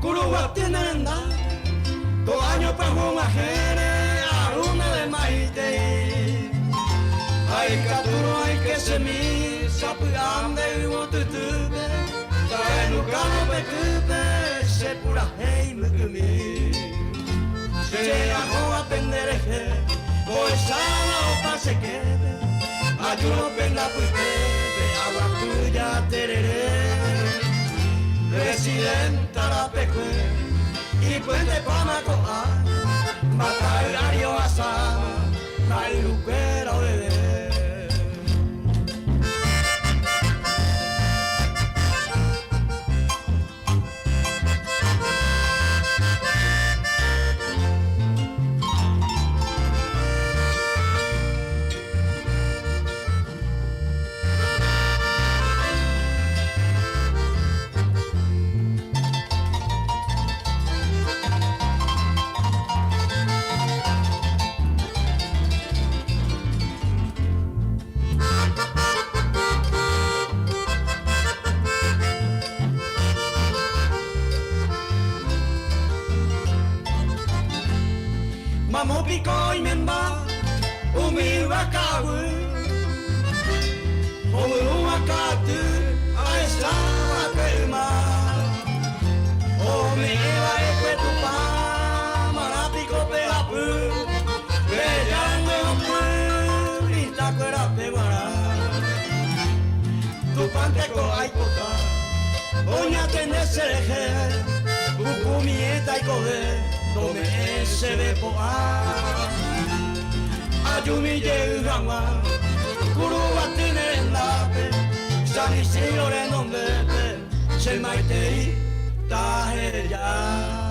Curuba tienen da, todo año pa' jumajere, aruna de maite. Ay, caturo, ay, que se mi, sapiande y motutube, trae lucano petube, se pura hey me kumi. Se hago a pendereje, hoy sana o pase quede, ayuno penda puitebe, agua tuya tereré. Presidenta la pecue y puente pamacoa, matalario asama, maluquera bebé. Mamo pico y memba, umi wakawu, omu wakatu, aisa wakema, ome eva ekwetupa, marapico peapu, peyando pu, itakwera pegara, tu panteco aikota, oña tenesereje, ukumieta y coge. Tome ese de poa Ayumi llegama Kuruba tiene enlape San Isidro de nombre Se maitei tajeya.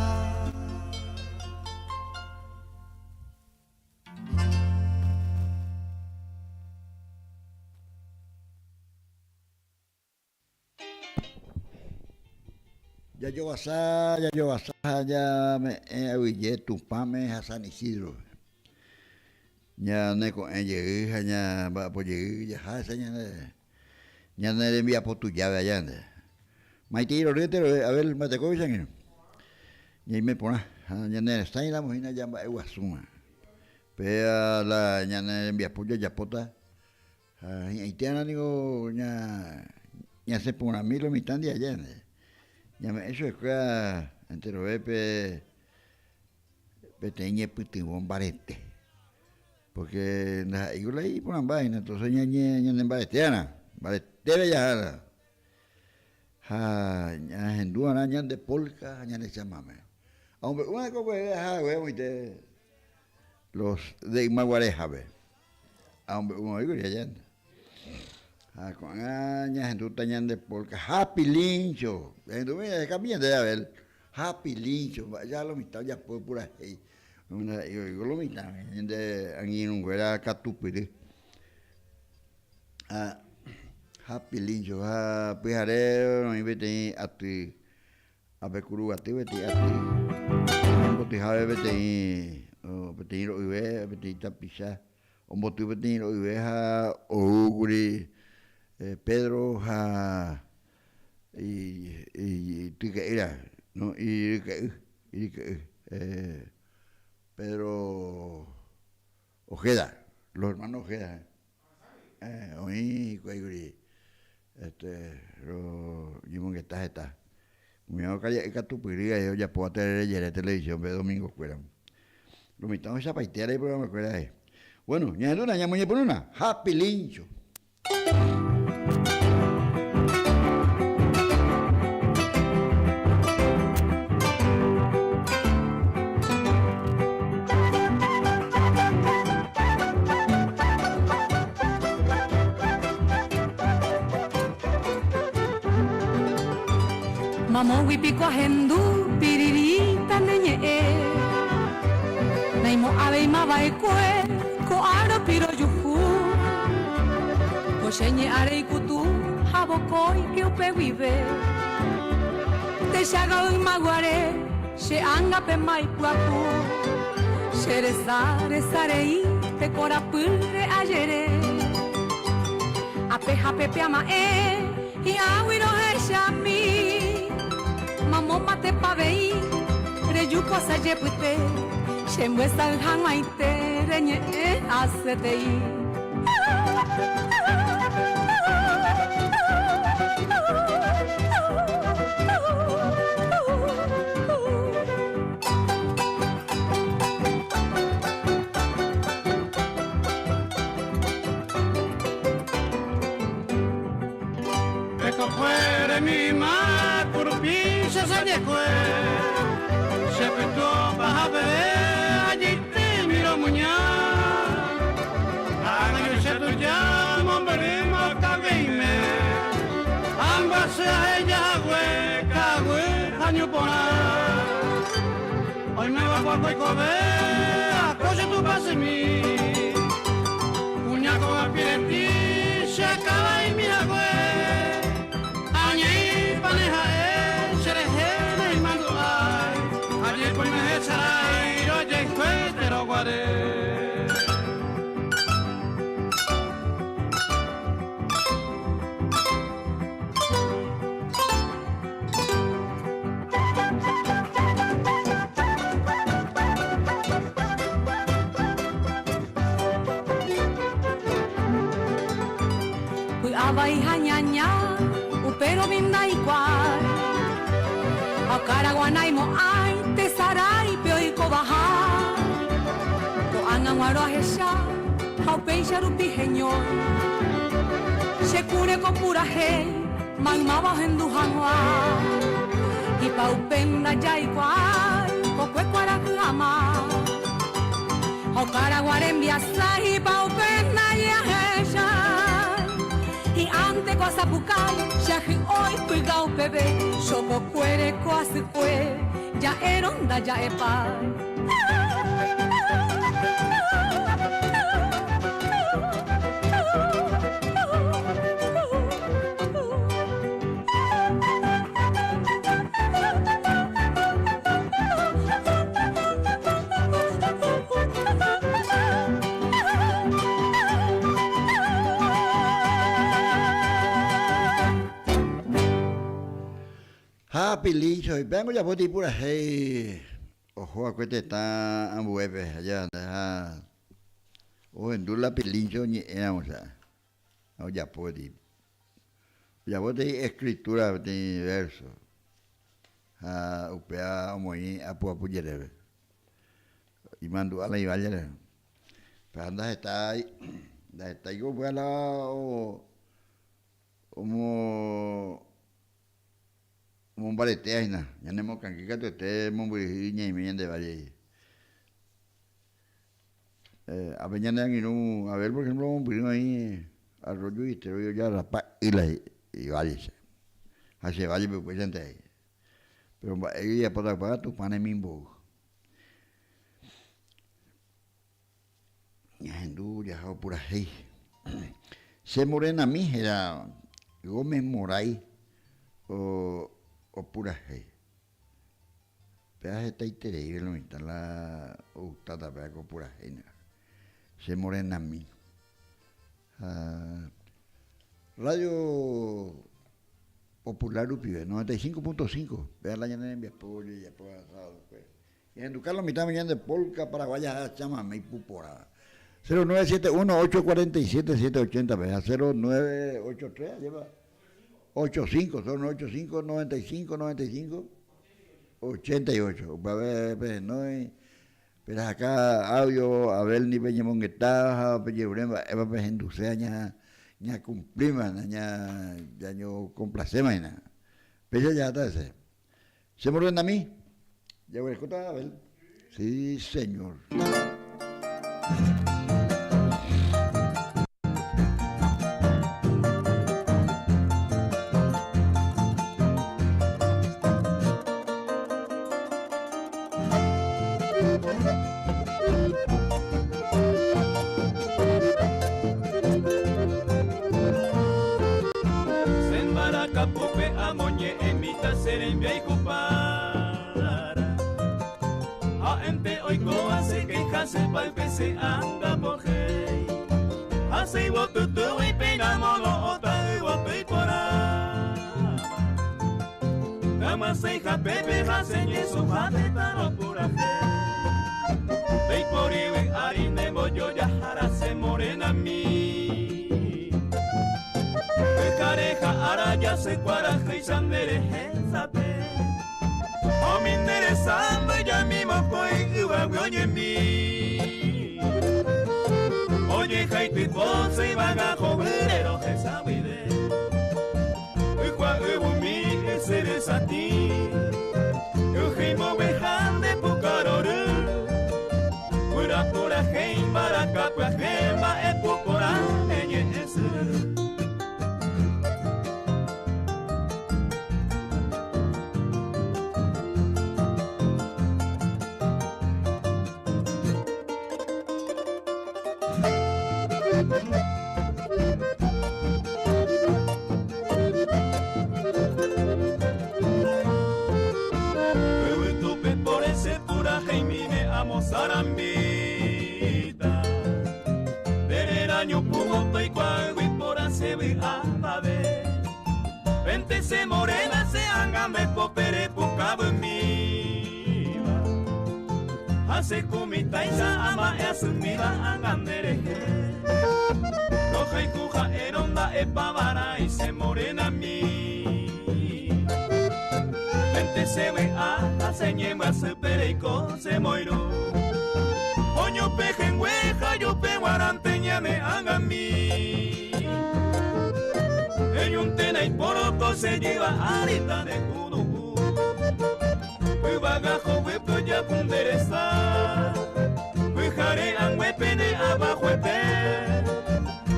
Ya yo basá, ya me avillé tupame a San Isidro. Ya ne con ella, ya va por llegar, ya ne envía por tu llave allá. Maitiro, a ver, me te cogen. Y me pone, ya ne está en la mojina, ya va a guasuma. Pero la ya ne envía por ya pota. Y tiene digo, ya se pone a mí lo mitad de allá. Ya me eso es que entero peteñe putimón barete. Porque na igual ahí por vaina, entonces ya en baretiana, barete ya. Ya en dua ya de polka, ya de chamame. Hombre, una cosa es los de Maguareja, ve. Hombre, uno digo ya. Con años en tu tañan de polka, happy lincho, en tu vida cambian de ver, happy lincho, ya lo mitad ya por pura hey, yo lo mitad, de aquí en un güera catupiri, happy lincho, pues haré, no me vete a ti, a Becuru, a ti, vete a ti, porque jabe vete, vete lo ibe, vete tapiza, un botu vete lo ibe a Oguri. Pedro y Tiqueira, ¿no? Y Pedro Ojeda, los hermanos Ojeda. Oí, yo que está. Mi mamá que tu piría, yo ya puedo tener la televisión, ve domingo fuera. Lo mitad esa paiteara y programa fuera ahí. Bueno, ya una, ya muy por una, happy lincho. Mamo wipiko hendu piririta nenye Naimo ave ima baekue ko aro piro yuhu Ko shenye are ikutu habokoi ke upe wive Te shaga un maguare she anga pe maipuaku Shere sare sarei te korapure ayere Ape hape pe ama hi awiro he shami Mamo mate pavei yuko sa jepute shemwe sang hang maite renye asetei Mi ma kurpisha sanyekwe Shepeto bahabe ajite miro munya Angayo shetu jamo berimo kageime Ambase ella kagwe hanyu pona Hoy me va por voy kobe Akoje tu pase mi Unya ko apireti Shakaba y mi agwe Abai hanyanya upero binda igual Akaraguanay mo ay tesaray pioy ko baha Ko angang waro ahesha hau peisha rupi henyoy Shekure ko pura he mang mawa hendu hangwa Ipa upenda ya igual ko kwe kwara kama Akaraguaren biasa ipa upenda ya hesha Y ante ko sa bukal, shahi hoy kuigao bebé, shoko kuere ko asikwe, ya eronda ya epa. Happy Licho, y vengo ya por pura hey. Ojo, acuérdate, está ambueve allá, o en dula pilincho ni éramos o ya podi. Ya vos de escritura de verso. Upea muy apu apuyere. Y mando a la ivallera. Pero anda está yo voy a la como un balete ahí na ya no hemos canquicado te mumbuiña y me de valle a mañana a ver por ejemplo un primo ahí arroyo y te voy ya rapa y valle hace valle me pues gente ahí pero ella para pagar tu pan en mimbo ya hindú ya pura hey se morena mi era Gómez Moray o pura hey. Peaje está increíble, lo está la ustada pega con pura hey. Se morena a mí. Radio Popular Upibe, 95.5. Vea la llana en Viapollo y ya por asado. Y en Ducalo mitad mañana de Polca, Paraguaya, chama, me pupora. 0971-847-780, vea 0983, lleva 85, son 85, 95, 95, 88. Va a ver, no hay. Pero acá, audio, a ver, ni peñemón que está, peñebrema, eva pejenducea, ña cumplima, ña yo complacema, ña. Pero ya está ese. ¿Se mueren a mí? ¿Ya voy a escuchar a ver? Sí, señor. Se anda mojei, así voto tú y pegamos lo otra y voto y por ahí. maseja pepe hasenye su jate taro puraje. Dei poriwe arine boyo ya harase morena mi. Careja araya se cuaraje y sandere hensape. O me interesando ya mismo coi uva oye mi. Oye jaiti ponce y vaga jovenero jesawide. Kwa mi seres a ti. Ujimo wejande pukarore. Pura heim baraka pua hemba e pupora enye esu. Sarambita del año pugo y cuago y por hacer abade vente se morena se angame popere pucabo en mi hace kumita isa ama asumida angandere roja y cuja eronda e pavara y se morena mi vente se ve a señema se pereico se moiro. Oño pejen hueja, yo pe guaranteñame hagan mi. Ellos tena y poroto se lleva arita de judo. Fui bagajo, huepo ya pundereza. Fui jare an huepene abajo epe.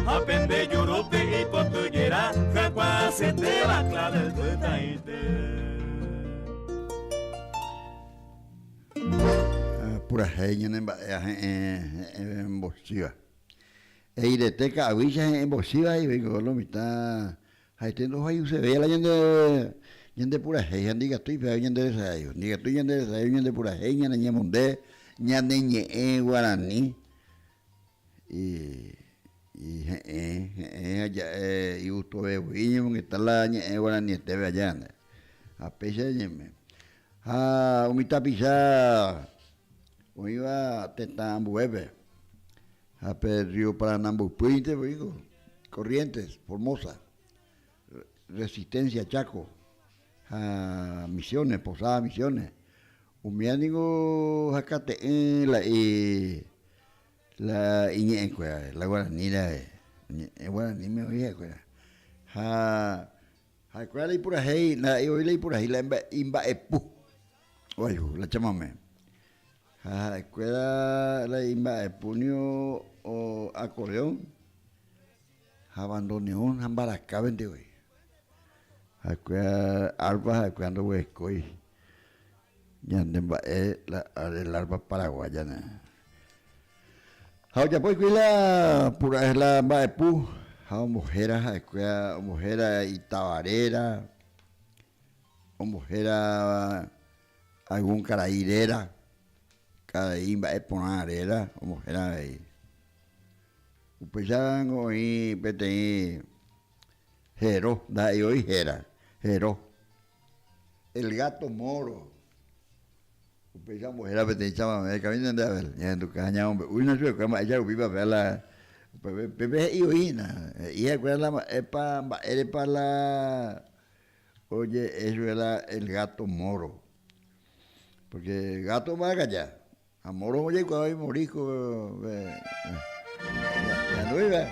Apende yurupe y potuyera, jacua se te va clave el tuetaite. Pura heña en Bosiva. Eireteca avisa en Bosiva y vengo lo mitad. Ahí tengo ahí se ve la yende pura heña, diga estoy pero yende desayo. Diga estoy yende desayo, yende pura heña, na ñamunde, ñande ñe guaraní. Y allá y usto veo que está la ñe guaraní este ve allá. A pesar de ñeme. Ah, umita pisa. Iba Tetambueve, a Río Paranambupuinte, Corrientes, Formosa, Resistencia, Chaco, a Misiones, Posada, Misiones. Umiánigo, Jacate, la Iñecuea, la Guaranira, Guaraní me oía, Jacuela y por ahí, la Oila y por ahí, la Imba Epu, oye, la chamame. Escuela la imba de punio o acordeón, abandoneón, ambaracá, vende hoy. Escuela alba, escuela huescoy. Yandemba el alba paraguayana. Ahora pues la pura es la imba de pu, mujeres, escuela mujeres y tabarera, o mujeres algún carairera. Cada imba es ponarera, como era ahí. Upesan hoy pete jero, da hoy jero. El gato moro. Upesan mujer pete chama, me caminan de ver, ya en tu caña hombre. Una suya que ella viva verla. Pepe y oína, y acuerda es para la oye, eso era el gato moro. Porque el gato va a callar. Amor, oye, cuando hay morisco, ya no iba.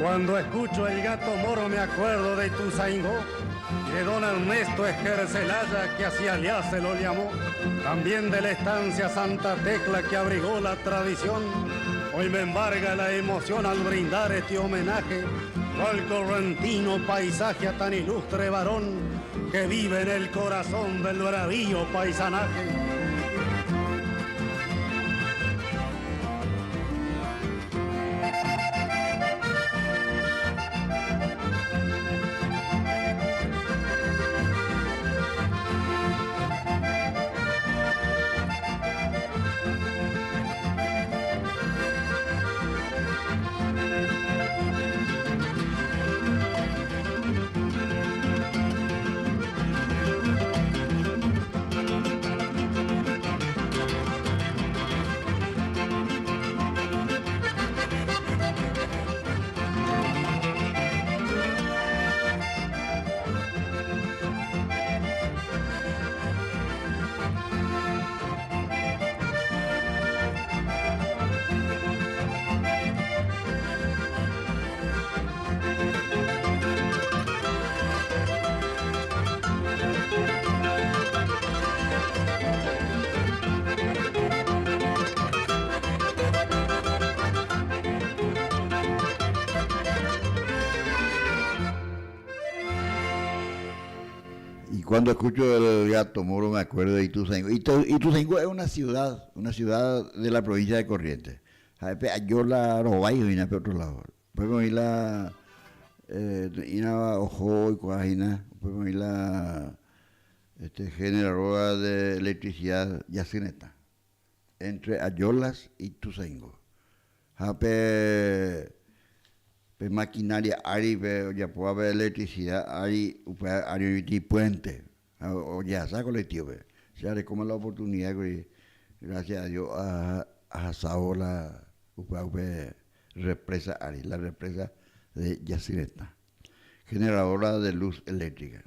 Cuando escucho el gato moro me acuerdo de Ituzaingó y de don Ernesto Esquercelaya que hacia allá se lo llamó. También de la estancia Santa Tecla que abrigó la tradición. Hoy me embarga la emoción al brindar este homenaje al correntino paisaje a tan ilustre varón que vive en el corazón del bravío paisanaje. Y cuando escucho el Gato Moro me acuerdo de Ituzaingó. Ituzaingó es una ciudad de la provincia de Corrientes. Yo la robé y vine para otro lado. Después me oí la Ojo y Coajina. Después me oí la generadora de electricidad Yacineta. Entre Ayolas y Ituzaingó. Pe maquinaria ari ya puede haber electricidad ari y puente o ya esa colectivo se haré como la oportunidad que gracias a Dios a asado la represa ari la represa de Yacineta generadora de luz eléctrica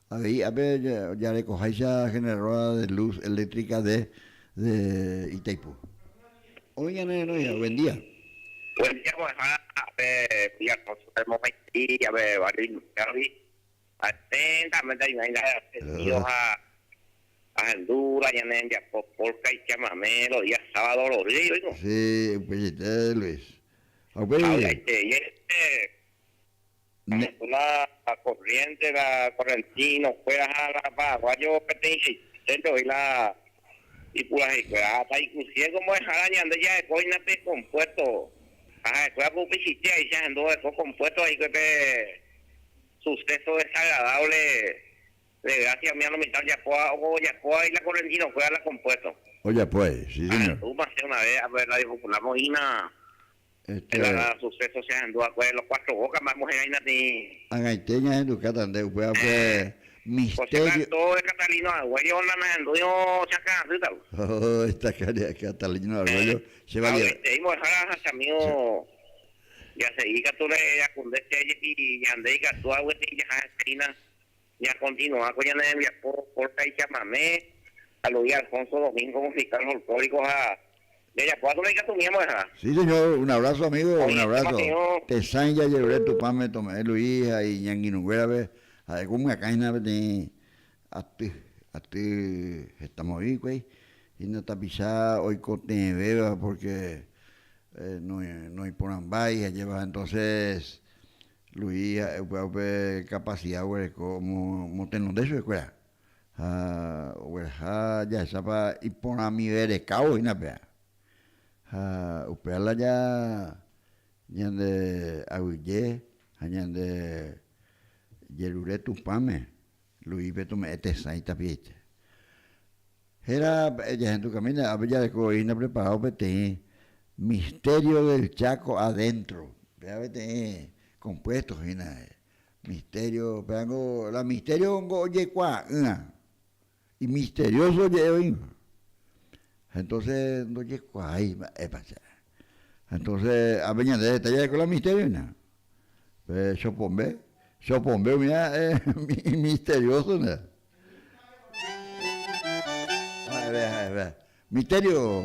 ahí a ver ya recojáis esa generadora de luz eléctrica de Itaipú. Oigan, buen día. Buen día, pues, ya nos y a ver, atentamente a Honduras, ya en Polca y Chamamé, los días sábados, los días, ¿no? Sí, pues Luis. La corriente, la correntino, fue a la Paraguayo, Petenche, y la y puras hasta inclusive como es araña de ya de coinate compuesto escuela publicidad y ya ando de compuesto ahí que te suceso desagradable de gracias a mi mitad ya pueda y la correntina fue a la compuesto. Oye pues, sí señor. Tú pasé una vez a ver la popular Mojina la suceso se andó a los cuatro bocas más mujer ahí nati agaiteña en tu catandeu pues misterio todo es Catalino Arguello la anduyo chaca y tal. Oh, esta cara Catalino Arguello se va a ir. Seguimos a amigo ya seguí que tú le ya con y ya andé que tú agua y ya continúa con ya nevia por y chamamé a lo ya Alfonso Domingo como fiscal folclórico a de ya cuatro le que tu miembro sí señor, un abrazo amigo, un abrazo. Te san ya llevé tu pan me tomé Luis y Ñanguinuguera ve a ver cómo acá en estamos ahí güey y no está pisada hoy con beba porque no hay por ambay ya lleva entonces Luis capacidad güey como tener de eso escuela ya esa para y por a mi ver cao y na pea upela ya de aguille ya de Yerure Tupame, Luis Beto me saita piete. Era ella en tu camino, había de coina preparado pete misterio del Chaco adentro. Vea vete compuestos misterio, pero la misterio oye cuá, y misterioso oye. Entonces no oye cuá ahí pasa. Entonces había de detalle con la misterio pues yo pombe mira, misterioso, ¿no? A ver. Misterio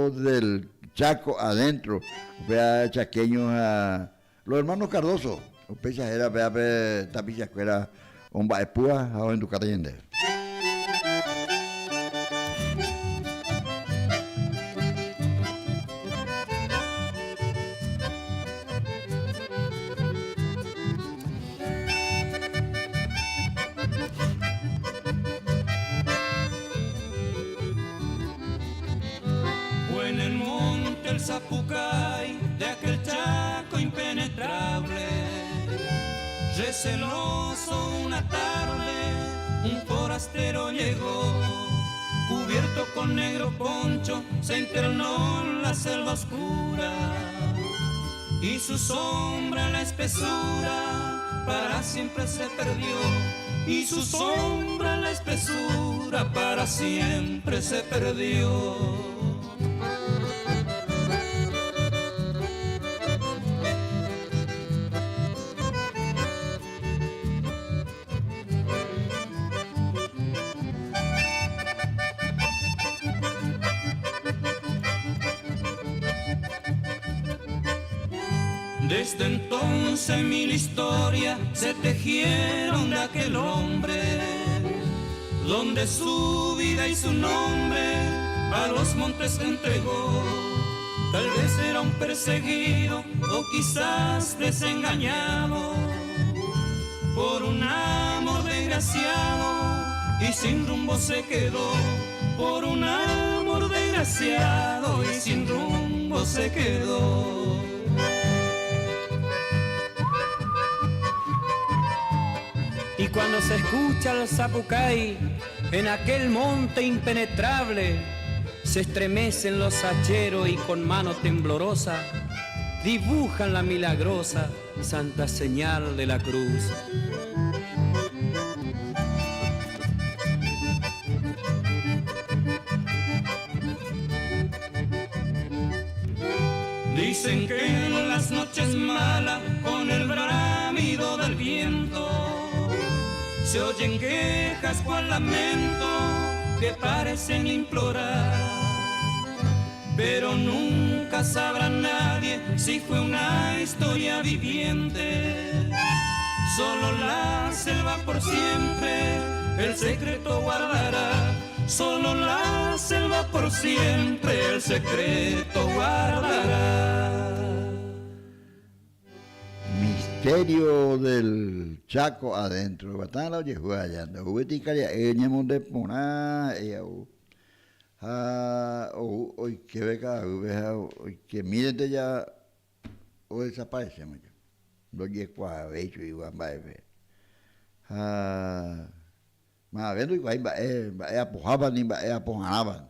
del Chaco adentro. Vea chaqueños a los hermanos Cardoso. Pecha era, vea, tapicha, que era un baepúa, ahora en tu catallende. Zapucay de aquel Chaco impenetrable. Receloso una tarde, un forastero llegó, cubierto con negro poncho, se internó en la selva oscura, y su sombra en la espesura para siempre se perdió, y su sombra en la espesura para siempre se perdió. Desde entonces mil historias se tejieron de aquel hombre, donde su vida y su nombre a los montes entregó. Tal vez era un perseguido o quizás desengañado por un amor desgraciado, y sin rumbo se quedó. Por un amor desgraciado y sin rumbo se quedó. Y cuando se escucha el zapucay en aquel monte impenetrable, se estremecen los hacheros y con mano temblorosa dibujan la milagrosa santa señal de la cruz. Dicen que en las noches malas, con el bramido del viento, se oyen quejas cual lamento que parecen implorar, pero nunca sabrá nadie si fue una historia viviente. Solo la selva por siempre el secreto guardará. Solo la selva por siempre el secreto guardará. Misterio del Chaco adentro. Batán la llegó allá. No hubo ticaria. Eñemos de pona. Hoy que beca. Hoy que miren ya. Hoy desaparecemos ya. Lo llegó a hecho y va a ver. Más vendo igual. Va a pojaban ni va a pojanaban.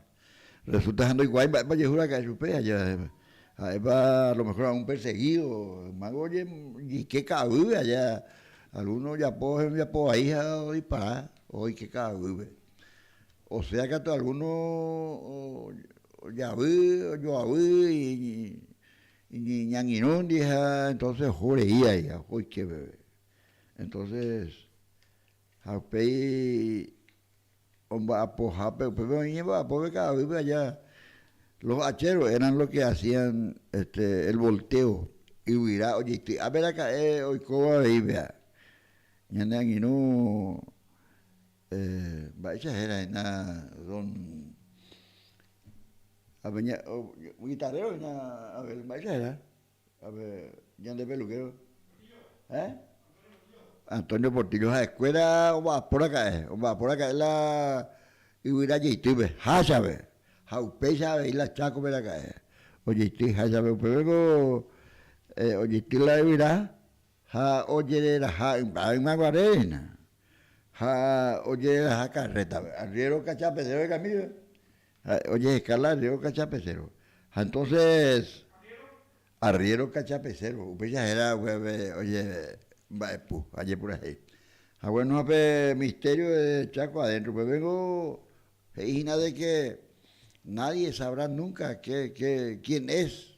Resulta que igual va a llegar a que supea ya. Ahí va a lo mejor a un perseguido, mago, oye, y qué cabrón allá, algunos ya por ahí a disparar, hoy qué cabrón. O sea que hasta algunos ya vi, yo vi, y ñanguinón, entonces joreía ya, hoy qué bebé. Entonces, a pei, a pojar, pero va a poder cabrón allá. Los hacheros eran los que hacían el volteo y huirá, oye, a ver acá, hoy cómo ahí, vea. Ñandan y no, vaya era nada, don, a ver, guitarrero, a ver, vaya era, a ver, ya de peluquero, Antonio Portillo, a escuela, o va por acá, es la, y huirá allí, tú ves, sabe. Jaupe sabe y la Chaco me la cae. Oye, estoy sabe, pero oye, estoy la verá, oye, la en Maguarena, oye, la carreta, arriero cachapecero de camino, oye, escala, arriero cachapecero. Entonces, arriero cachapecero, usted ya era, oye, allí por ahí. Bueno, misterio de Chaco adentro, pues vengo, y nada de que nadie sabrá nunca quién es.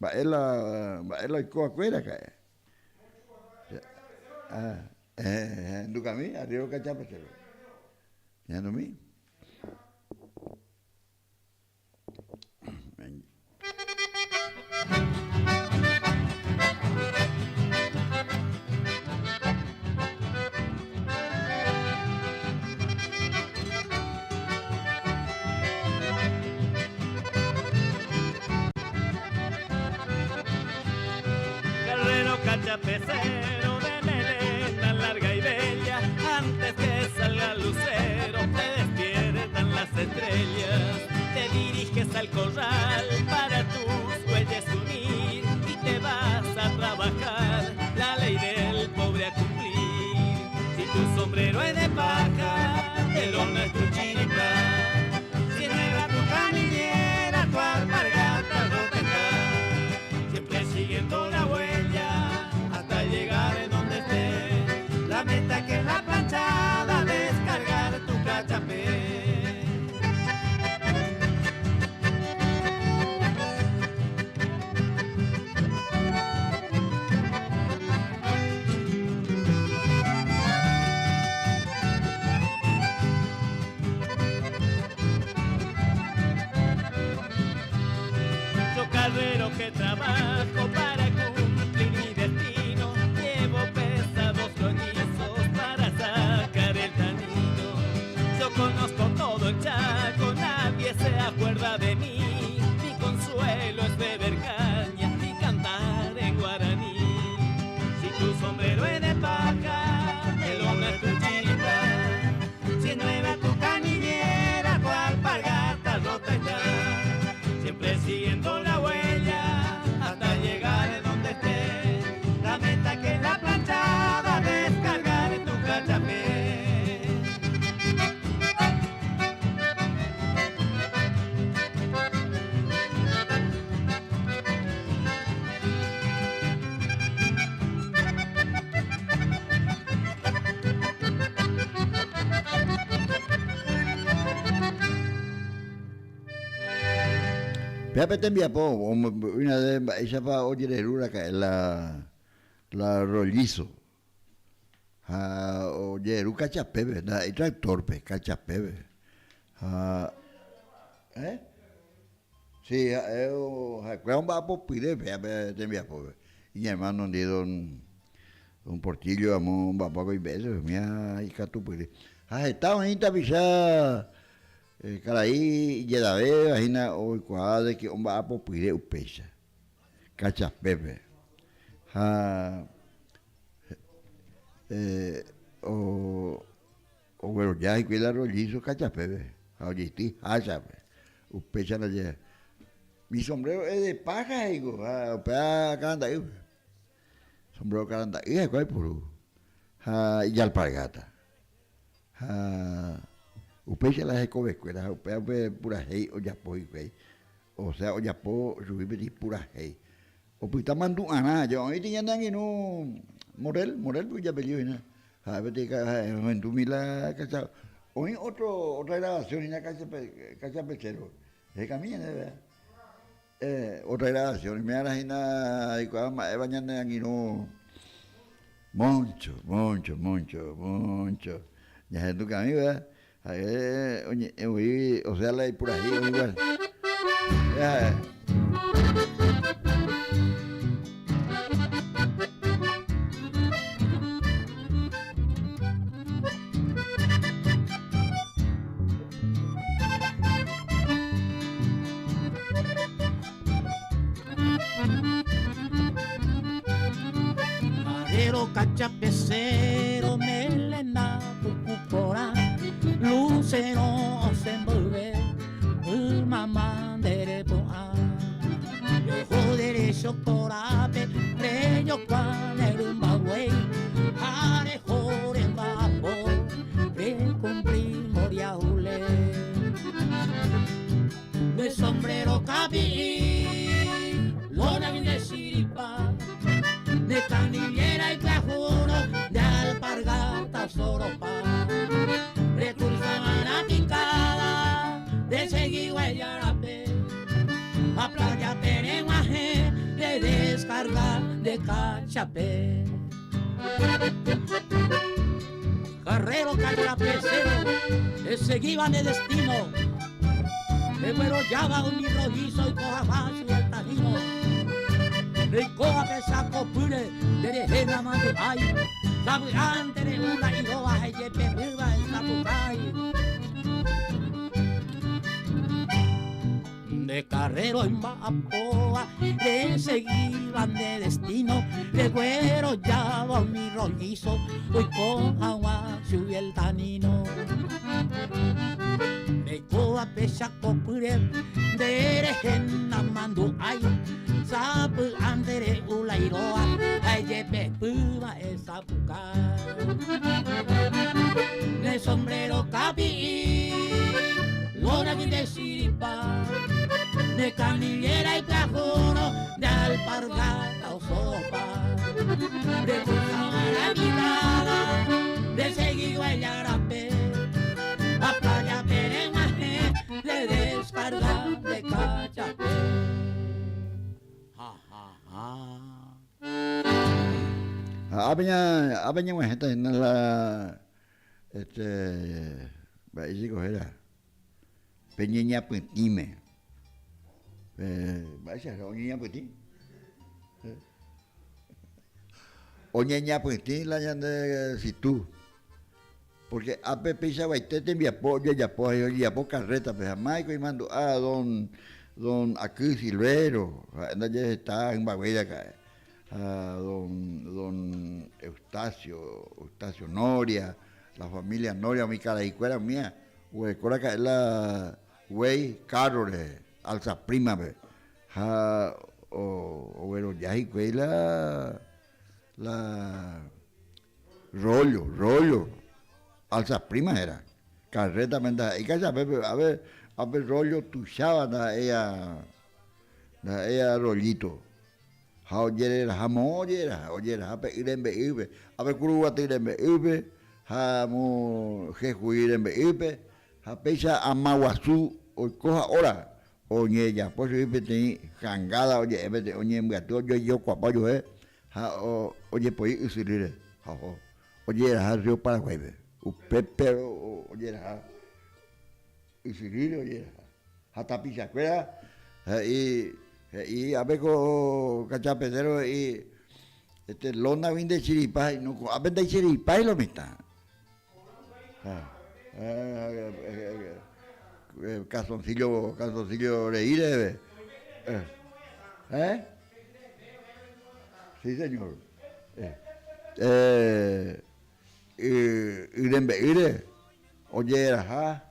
Va a la coacuera acá. Ducamí, arriba cachapecero. Ya no mí. Cachapecero de melena larga y bella, antes que salga lucero te despiertan las estrellas, te diriges al corral para tus que trabajo para cumplir mi destino. Llevo pesados rollizos para sacar el tanino. Yo conozco todo el Chaco, nadie se acuerda de mí. Mi consuelo es beber caña y cantar en guaraní. Si tu sombrero es de paja, el hombre es tu chica. Si nueva tu canillera, tu alpargata rota está. Siempre siguiendo la huella hasta llegar a donde esté. La meta que es la planchada, descargar en tu cachapé. Pepe te envía una vez ella va oye de lura que la rollizo. Oye, ru cachapepe, da y trae torpe, cachapepe. Sí, un vapo pide Pepe te envía pobre. Y mi hermano dieron un portillo, un vapo y besos, mía hija tu pide. Estaba en esta pisada. Caraí, Yedabe, vagina, hoy cuadre que un vapo pide upecha. Cachas pepe. O bueno, ya hay que dar rollizo, cachas pepe. Ahorita, hachape. Upecha la lleva. Mi sombrero es de paja, digo. Opea caranda, sombrero caranda, y cuál puro. Y alpargata. Upecha la escuela, upea pura hey, o ya po, o sea, o ya po, subir pura hey. O pues está mandu ana, yo ahí tenía nada que no, Morel, pues ya peleó, ¿no? A ver, en tu mila, casa, hoy otra grabación en la casa pechero, de camino, ¿verdad? Otra grabación, me hará y cuando mañana aquí no, moncho, ya en tu camino, ¿verdad? Oye, o sea, la hay por ahí, igual. Madero, cachapecero, melena, cucupora. Lucero se envolve, mamá de poa. Ojo derecho corape, reyo cuan el bagüey, arejo en bajo, cumplir moria ule. De sombrero cabí, lona de siripa, de canillera y clajuno, de alpargata soropa. De seguir a playa pereguaje, de descarga de cachapé. Carrero, cachapecero, de seguiban de destino, de pero ya va un rollizo y coja más y el tajino. De coja pesaco pure, de dejena mando ay, sabe antes de una y dos baja y de perriba en Zapucay. De carrero en Bapoa, de seguiban de destino, de güero ya va mi rollizo, hoy con agua subió el tanino. De coa pecha copure, de erejena mando ay, sapu andere ulairoa, ay yepe puma esa puca. De sombrero capi, lona de siripa, de canillera y cajuno, de alpargata o sopa, de cruzar la mirada, de seguido el arape, a playa pereguaje, de descarga de cachapé. Había una gente en la Bahía era Peñeña Pentime. vaya, oña puti. Oña puti la llande si tú. Porque a Pepe y Sabaité te envía pollo, ya po carreta, pues a Maico y mando a don Aquil Silvero, ya está en Baguera acá, a don Eustacio Noria, la familia Noria, mi cara y cuera mía, güey, cora que la güey Carole, alza prima, pues, o bueno, ya y güey la rollo, alza prima era, carreta menda, y que a ver rollo tuchaba na ella rollito. Ha oyera ha pe irembe ibe, a ver curuba tirembe ibe, ha mo jejuirembe ibe, ha pecha amaguazú o coja hora. Oye ya pues ibe te jangada oye ebe oye gato yo cuapayo ha oye pues usirire. Ha oye ha río Paraguay. Upepe oye ha y Cirilo oye hasta pichacuera y a ver con cachapedero y lona vinde chiripay no a ver de chiripay lo mita calzoncillo reír sí señor ire oye ha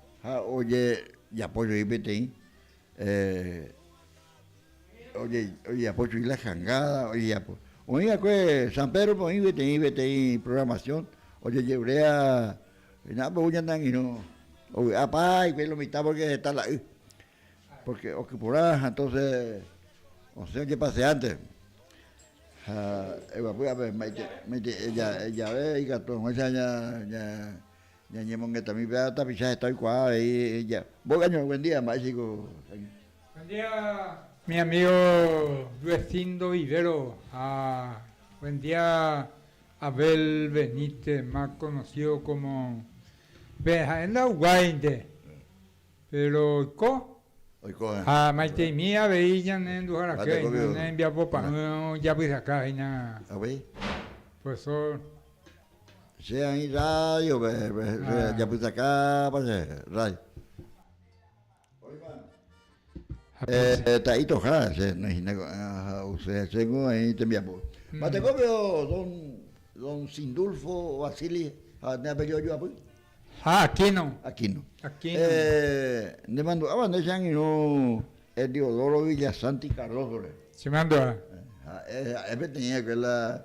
oye, ya apoyo y vete oye, apoyo y la jangada, oye, pues San Pedro, pues vete programación, oye, llevé a, nada, pues andan y no, oye, apá, y ve lo mitad porque está la, porque, o que por ahí, entonces, no sé qué pase antes. Pues a ver, ella ve, y gato, ya ñemon que también vea tapizaje tal cual y ya. Buen día, mágico. Buen día, mi amigo Luecindo Vivero. Buen día, Abel Benítez, más conocido como Bejaenda Guainde. Pero Maite mía veía en Dujaraque, en Viapopa, ya pues acá, profesor. Sean y radio, ya pues acá, radio. Taito ja, se tengo ahí también. Mate copio don Sindulfo Basili, ne apellido yo apoyo. Aquino. Ne mando, ne sean y no el Diodoro Villasanti Carlos. Se mandó. Tenía que la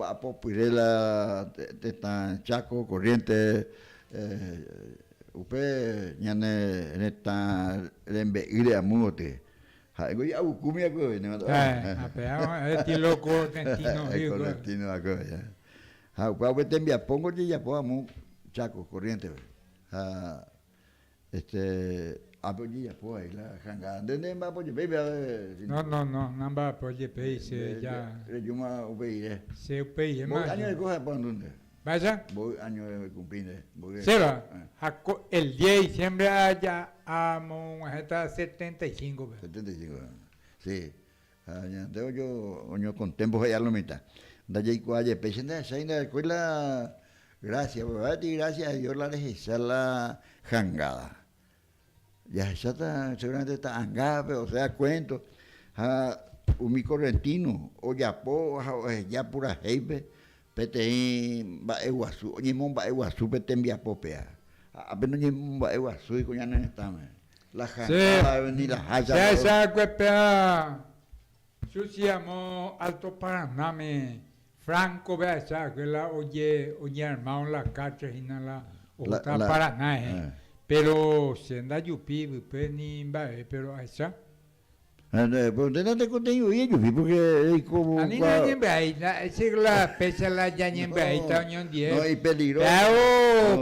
a popirela de tan Chaco Corriente upe ñane en esta rembe ire amuote ha go ya ukumia go ne apeamos estilo correntino correntino ago ya ha upe tembia pongo ya podamos Chaco Corriente apoya pues ahí la jangada ¿dónde va apoya baby no namba apoya peise ya yuma upe se upe más año de coja por dónde vaya voy año de cumplir se va el 10 de diciembre allá a Monjeta 75 sí tengo yo con tiempo ya lo mitad da ya igual peise de esa escuela gracias a Dios la dejé la jangada. Ya está, seguramente está angape, o sea, cuento, un correntino, o ya pura heibe, pete va eguazú, oye, va eguazú, pete envía popea. Apenas va eguazú y coña no está, la jangada, ni la hacha. Esa cuepea, yo se llamó Alto Paraná, Franco, vea esa, que la oye, armado la cacha y la otra Paraná, pero senda yupi ni mbae pero aisa pero de nada contigo y yupi porque como ani na nyembe ahí la pesa la ya nyembe ahí ta unión 10 no hay peligro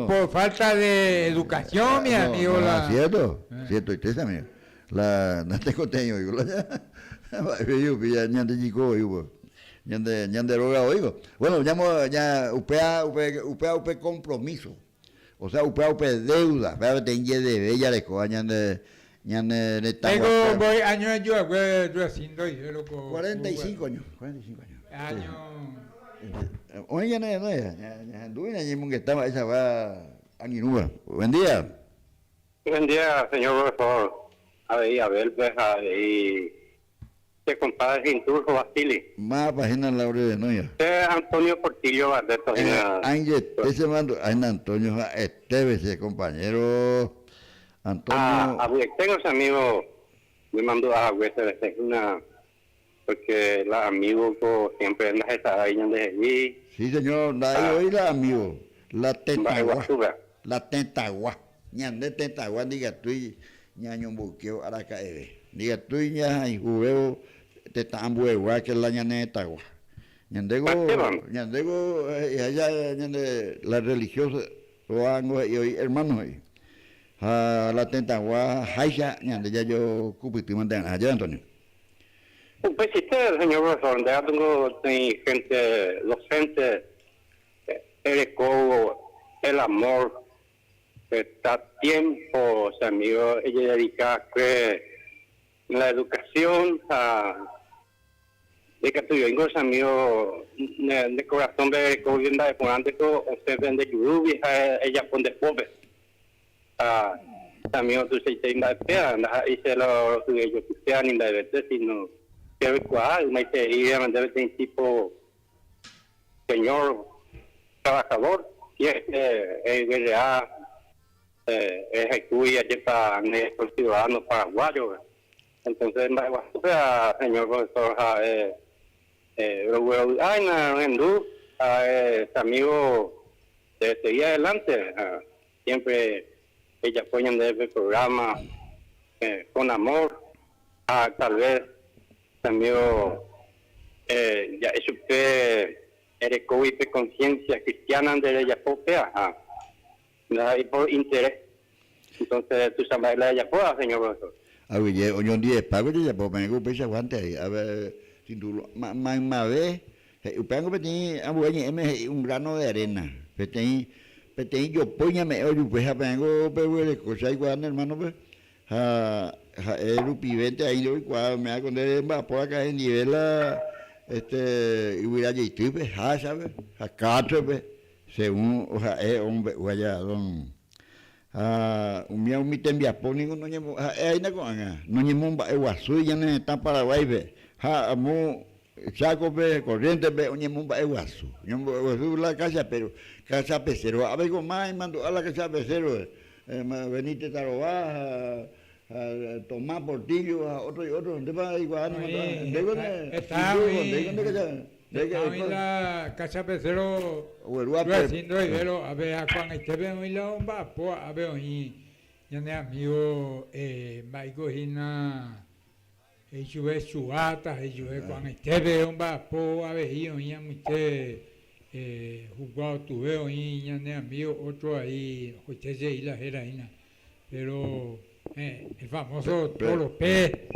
por falta de educación mi amigo la cierto usted también la no te contigo digo yupi ya nyande chico digo nyande roga oigo bueno ya upea compromiso. O sea, upe deuda, pero tenía de bella de coña ñane de Tengo Tahuacán. voy años yo haciendo y loco. 45 años, 45 años. Años. Oye, ya no, ya duina y que estaba esa va Anginúa. Buen día. Buen día, señor profesor. Ahí, a ver, pues, ahí, se compadre Inturjo Basili. Más página la hora de noia. Antonio Portillo Barreto. Ángel, ese mando, Antonio Esteves, ese compañero. Antonio. Tengo ese amigo, me mandó a Huesa de una, porque la amigo siempre en las estadas de allí. Sí, señor, hoy la amigo. La Tetagua. La Tetagua. Ñande Tetagua, diga tú, ñaño buqueo aracaeve. Diga tú, ña, y jubeo, Tetambuegua, que es la ñane Tetagua. Ñandego, allá, ñande, la religiosa, lo hago, y hoy, hermanos, hoy. La Tetagua, Haisha, ñande, ya yo, cupitimos de allá, Antonio. Pues sí, señor profesor, ya tengo gente docente, el amor, está tiempo, amigo, ella dedica que la educación de que tu vengo, amigo, de corazón de vivienda de Ponántico, usted vende lluvia, ella pone pobre. Amigo, tú se te inda de pea, y se lo ellos que sean inda de verte, sino que cuál, me dice, mandar de tipo señor trabajador, y es GRA, es estudia para el ciudadano paraguayo. Entonces, señor profesor, amigo de seguir adelante, siempre ella apoyan de el programa con amor, tal vez amigo ya es usted eres COVID de conciencia cristiana de ella propia, y por interés. Entonces, tú sabes la ella pueda, señor profesor. A ver, hoy un día pago ya pues me hago pesa guante ahí. A ver, sin duda, más vez, pago petit un grano de arena. Petit yo póñame hoy pues pago pues cosa igual hermano pues. El pibete ahí lo cual me ha con va por acá en nivel y hubiera llegado pues ¿sabes? A 4 pues según o sea hombre vaya don mi tembia ponigo no ñemo na ko anga no ñemo ba guasu ya ne está Paraguay be mo saco be corriente be ñemo ba guasu ñemo la casa pero casa pesero a ver con más mando a la casa pesero venite taroba Tomás Portillo otro y otro ¿dónde va igual está en la casa pesero haciendo y velo a ver a Juan Esteban y la bomba pues a ver y ya ne amigo Maico Hina ellos es suata ellos es Juan Esteban bomba pues a ver y ya usted jugado tu veo y ya ne amigo otro ahí usted se la heroína pero el famoso Toro P.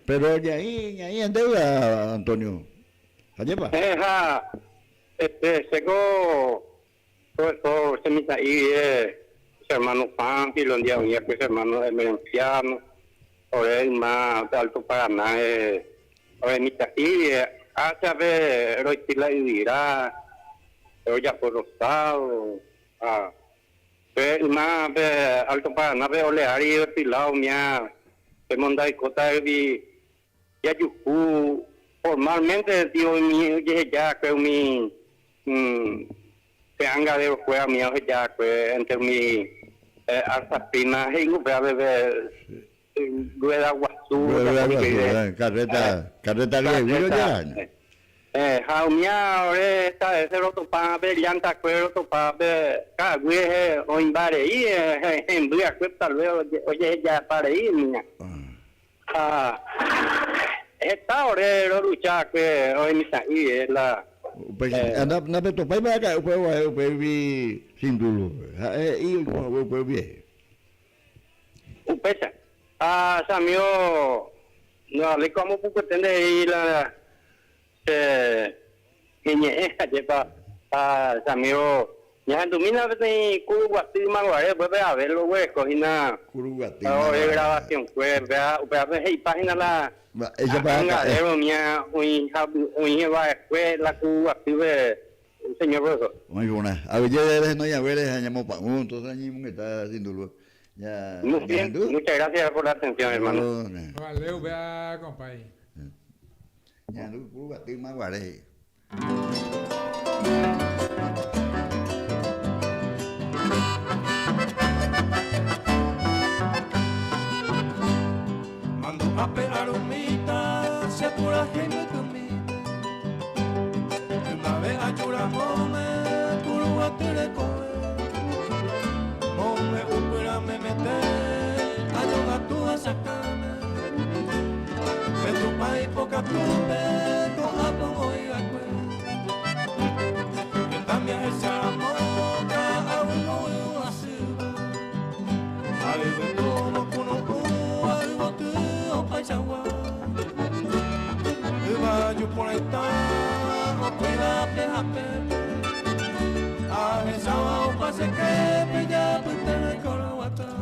Pero ya ahí en deuda, Antonio. Ayepa. Seco, todo se me está ahí, hermano Pampi, los días unía, pues hermano Emerenciano, o el más alto Paraná, o el mitad ahí, hace ver, Roitila y dirá, o ya por Rosado, el más alto Paraná, Oleari, el Pilao, mía, el Monday Cota, ya yuku formalmente tío mi ya que mi se anga de fuera mi ya que entre mi alta prima y a beber rueda guasú carreta jaumia esta ese otro pa ver llanta cuero pa ver cada güey o invare y en día que tal vez oye ya para ir niña esta hora lo lucha que hoy mi ahí es la pues anda to pai ba ka pues vi sin dulo y pues bien un pesa samio no le como poco tener ahí la niñe lleva samio Ya domina de Curuguatí Maguare, vuelve a verlo, güey, cogina. Curuguatí. Grabación, pues, vea, hey, página la. Ella va a mía, un lleva escuela, Curuguatí, señor profesor. muy buena. A ver, ya no ya veres, llamamos para entonces año que está haciéndolo. Ya. Muy bien, muchas gracias por la atención, hermano. Valeu, vea, compadre. Ya no Curuguatí Maguare. Mando a pegar humita, se apura gente comida. Una vez a Churamome, Curuguatí le coge. Mome upura me mete, a yoga tú a sacarme. En tu país poca tuve, con Japón hoy a cue. Que también es Salamoca, a uno y una silva. A vivir como cuno, a vivir tú, o paisagua. Iba yo por esta, o cuida peja pepe. A besaba o pase que pilla, pues te recorro atrás.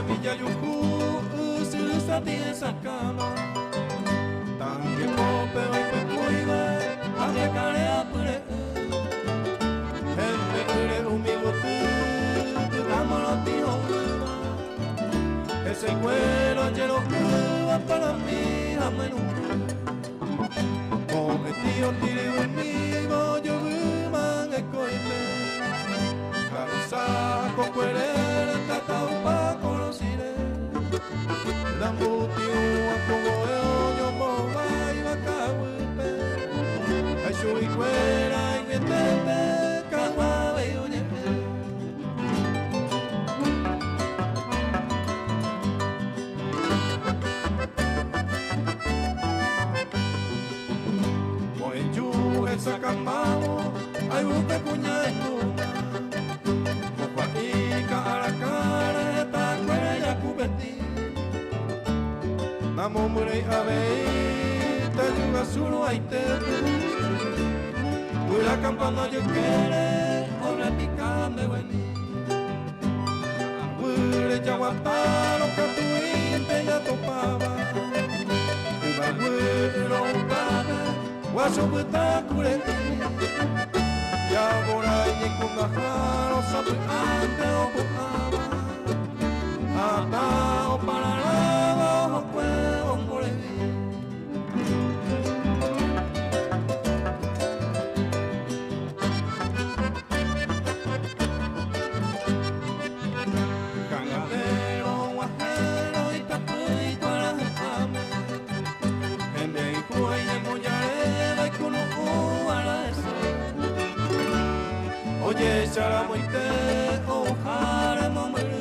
Villa Yucu, si lusa tiene esa cama. También cope hoy pues cuida, a de carea pure. El me pure un migo tú, damos los tíos. Ese cuero lleno cuba para mí, jamás nunca. Con el tío tire un migo, yo man el coime. Cabeza con cuerera, tataupa conociré. Dambuti a como yo moba y vacahuipe. Ay sui cuera y mientete, caguabe y oye. Pues yo esa cambao, ay busque puña en luna. Namo murei abei, te yuga solo hay te. Pura campana yo quiere, obra picando vení. Pura chaguataro que tu inte ya topaba. Iba güero upabe, guaso puta curete. Ya por ahí con bajaro, sabe ante o pujaba. Atao para la puedo morir. Ganadero, guajero y tapuy para dejarme. En México y en Moyareva y con un para eso. Oye, charamoite, ojare, momeru.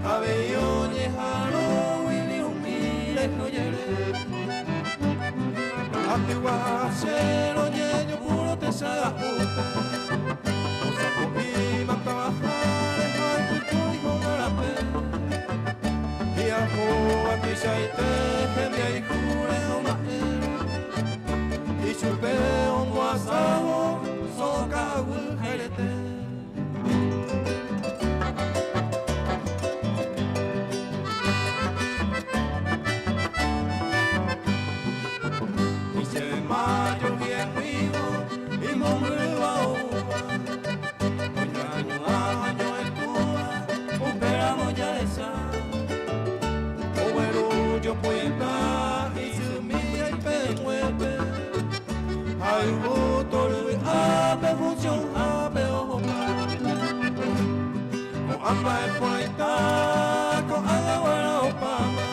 Abellones, jaro, y un mire, joyere. Antiguacero, ñeño, puro te saga puta. O sea, con mi trabajar, ay, tu hijo no la pe. Y a joa, mi chaite, que mi jure, o majero. Y chupe, un guasabo, soca, jerete. Mayo bien vivo y momento ahora. Año en Cuba, operamos ya esa. O yo puedo estar y se mira y pemueve. Hay voto de ave función ave ojo. Con amba es por ahí está, con agua o pama.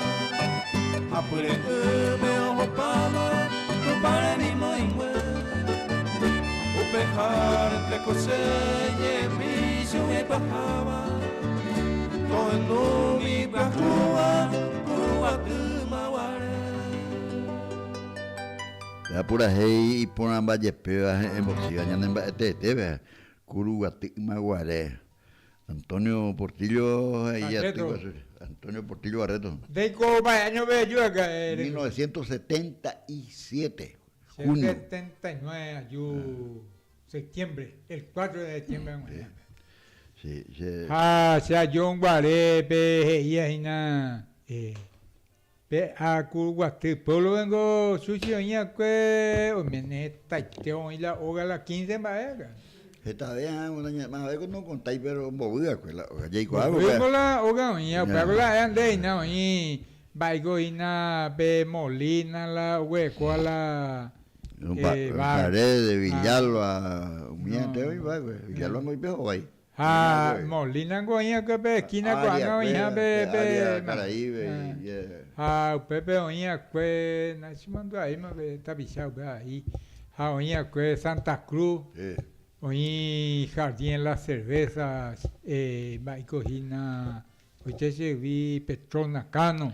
Apure me ojo pama. Para mi moingüe, upejar entre coseñe, mi sube bajaba, todo mi bajua, Curuguatí Maguare. La pura hey y por ambas yepeas en boxía, ya no te ve Curuguatí Maguare. Antonio Portillo, ahí ya Barreto. estuvo, Antonio Portillo Barreto. De Coba, año ve yo acá. 1977, junio. 79, ayu, septiembre, el 4 de septiembre. Sí, Sea John Guaré, pe, Ina, pe, a Curguate, pueblo vengo, sushi, oña, que, o meneta, te oí la hoga la 15 maega. esta vez, más vez no contáis, pero movida, pues, la Jacob algo. Vemos la hoga, oña, pero la ande, ina, oñi, baigo, ina, pe, Molina, la hueco, a la. Pared de Villalba, miente, hoy va, Villalba muy peor ahí. Molina, oña, que pe, esquina, cuando, oña, pe, Caraíbe, Pepe oña que nacimos ahí más que está pisado ahí. Oña que Santa Cruz, oñi Jardín en las cervezas, Maicojina, oye se vi Petrona Cano,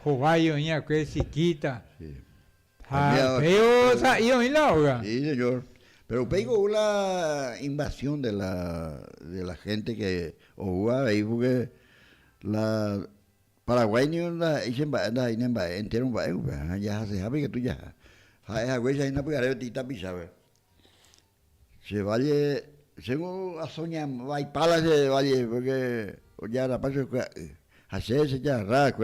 Jovayo oña que Chiquita. Pero y oí la hoga. Sí, señor. Pero pegó la invasión de la gente que jugaba ahí porque la Paraguay ni una entero un baile, ya se sabe que tú ya. Esa güey ya no puede tita pisaba. Se vaya, según a soñar, va y pala se vaya porque ya la paso que hacerse ya rara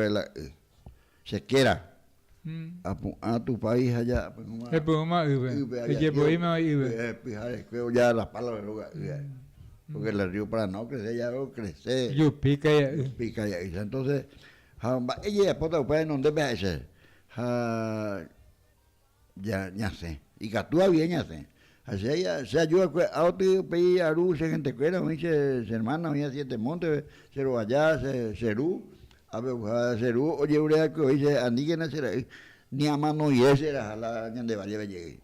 se quiera. A tu país allá. El puma ya las palabras, porque el río para no crecer ya no crece. Yo pica ya. Entonces, ella puede no debe ese. Ya sé. Y que tú había ya sé. Así ella se ayuda a otro país a luz gente que era, se hermana, mía 7 montes, se lo allá, Cerú. A ver, Cerú, oye, urea que dice, Andí que no será, ni a mano y ese era la ñande vale llegué.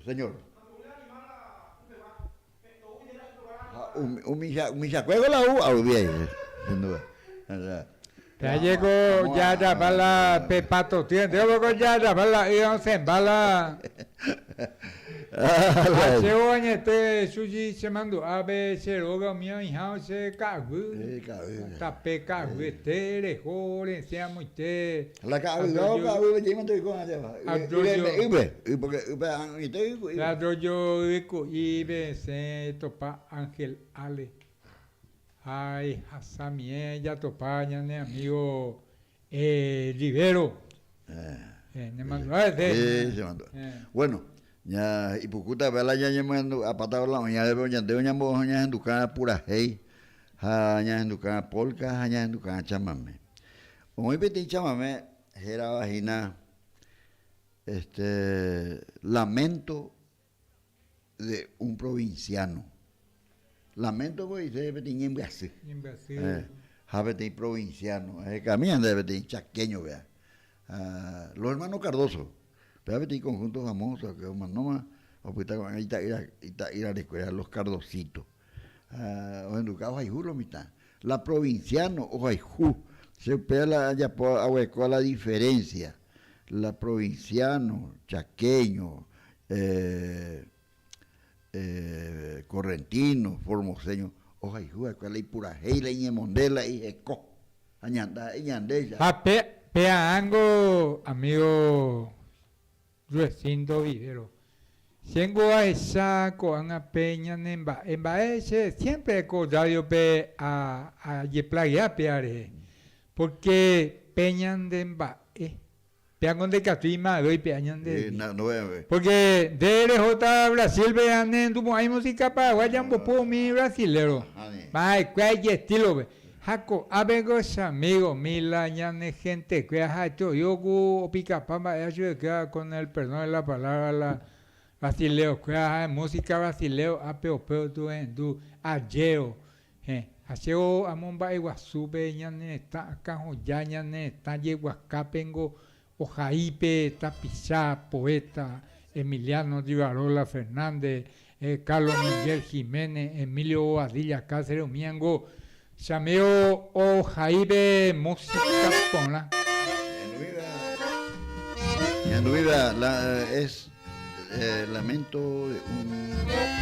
Señor. Un misacuego la U, a bien, sin duda. Ya llegó, ya para la pepato, tío, ya para la, y vamos en bala. Se oye este sushi se mandó a ver se roga mío y ha se cagu tape cagu este le jore sea muy te la cagu ya me estoy con allá y porque la yo y ve se topa Ángel Ale ay hasamie ya topa ya ne amigo Rivero me mandó se mandó bueno ya y pucuta vela ya llamando a patado la mañana de ya de ñambo ya en ducana pura hey ya en ducana polka ya en ducana chamame muy petit chamame era vagina lamento de un provinciano lamento pues dice petit en Brasil petit provinciano caminan de petit chaqueño vea los hermanos Cardoso. Pero hay conjuntos famosos que no ir a la escuela los Cardositos. O educados hay lo mitad. La provinciano o hay se pela ya por la diferencia. La provinciano, chaqueño, correntino, formoseño, o hay la pura heila y mondela y eco. Añanda y andella. Peango, amigo Recinto Vivero. Siendo a esa con a peña en baese siempre con radio pe a yeplagia peare porque peñan de embae pean de Catrima doy peñan de porque de RJ Brasil vean en tu hay música para guayambo po mi brasilero vai cuál estilo Jaco, amigos, amigos, mila, ñane, gente, que ha hecho yo pica pamba, eso que con el perdón de la palabra, la brasileo, que ha música brasileo, apeo, tu en tu, ajeo, aseo, amomba, iguazú, ñane, está, cajo, ya, ñane, está, yeguacapengo, ojaipe, tapizá, poeta, Emiliano Rivarola Fernández, Carlos Miguel Jiménez, Emilio Boadilla Cáceres, Miango, Chameo o Jaibe música ponla. En vida es lamento de un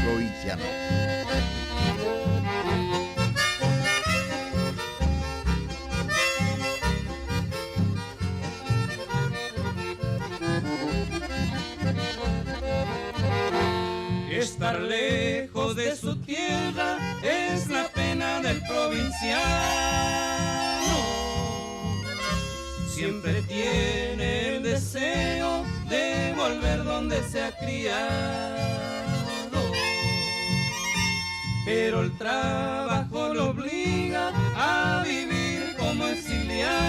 provinciano. Estar lejos de su tierra es la pena del provinciano. Siempre tiene el deseo de volver donde se ha criado, pero el trabajo lo obliga a vivir como exiliado.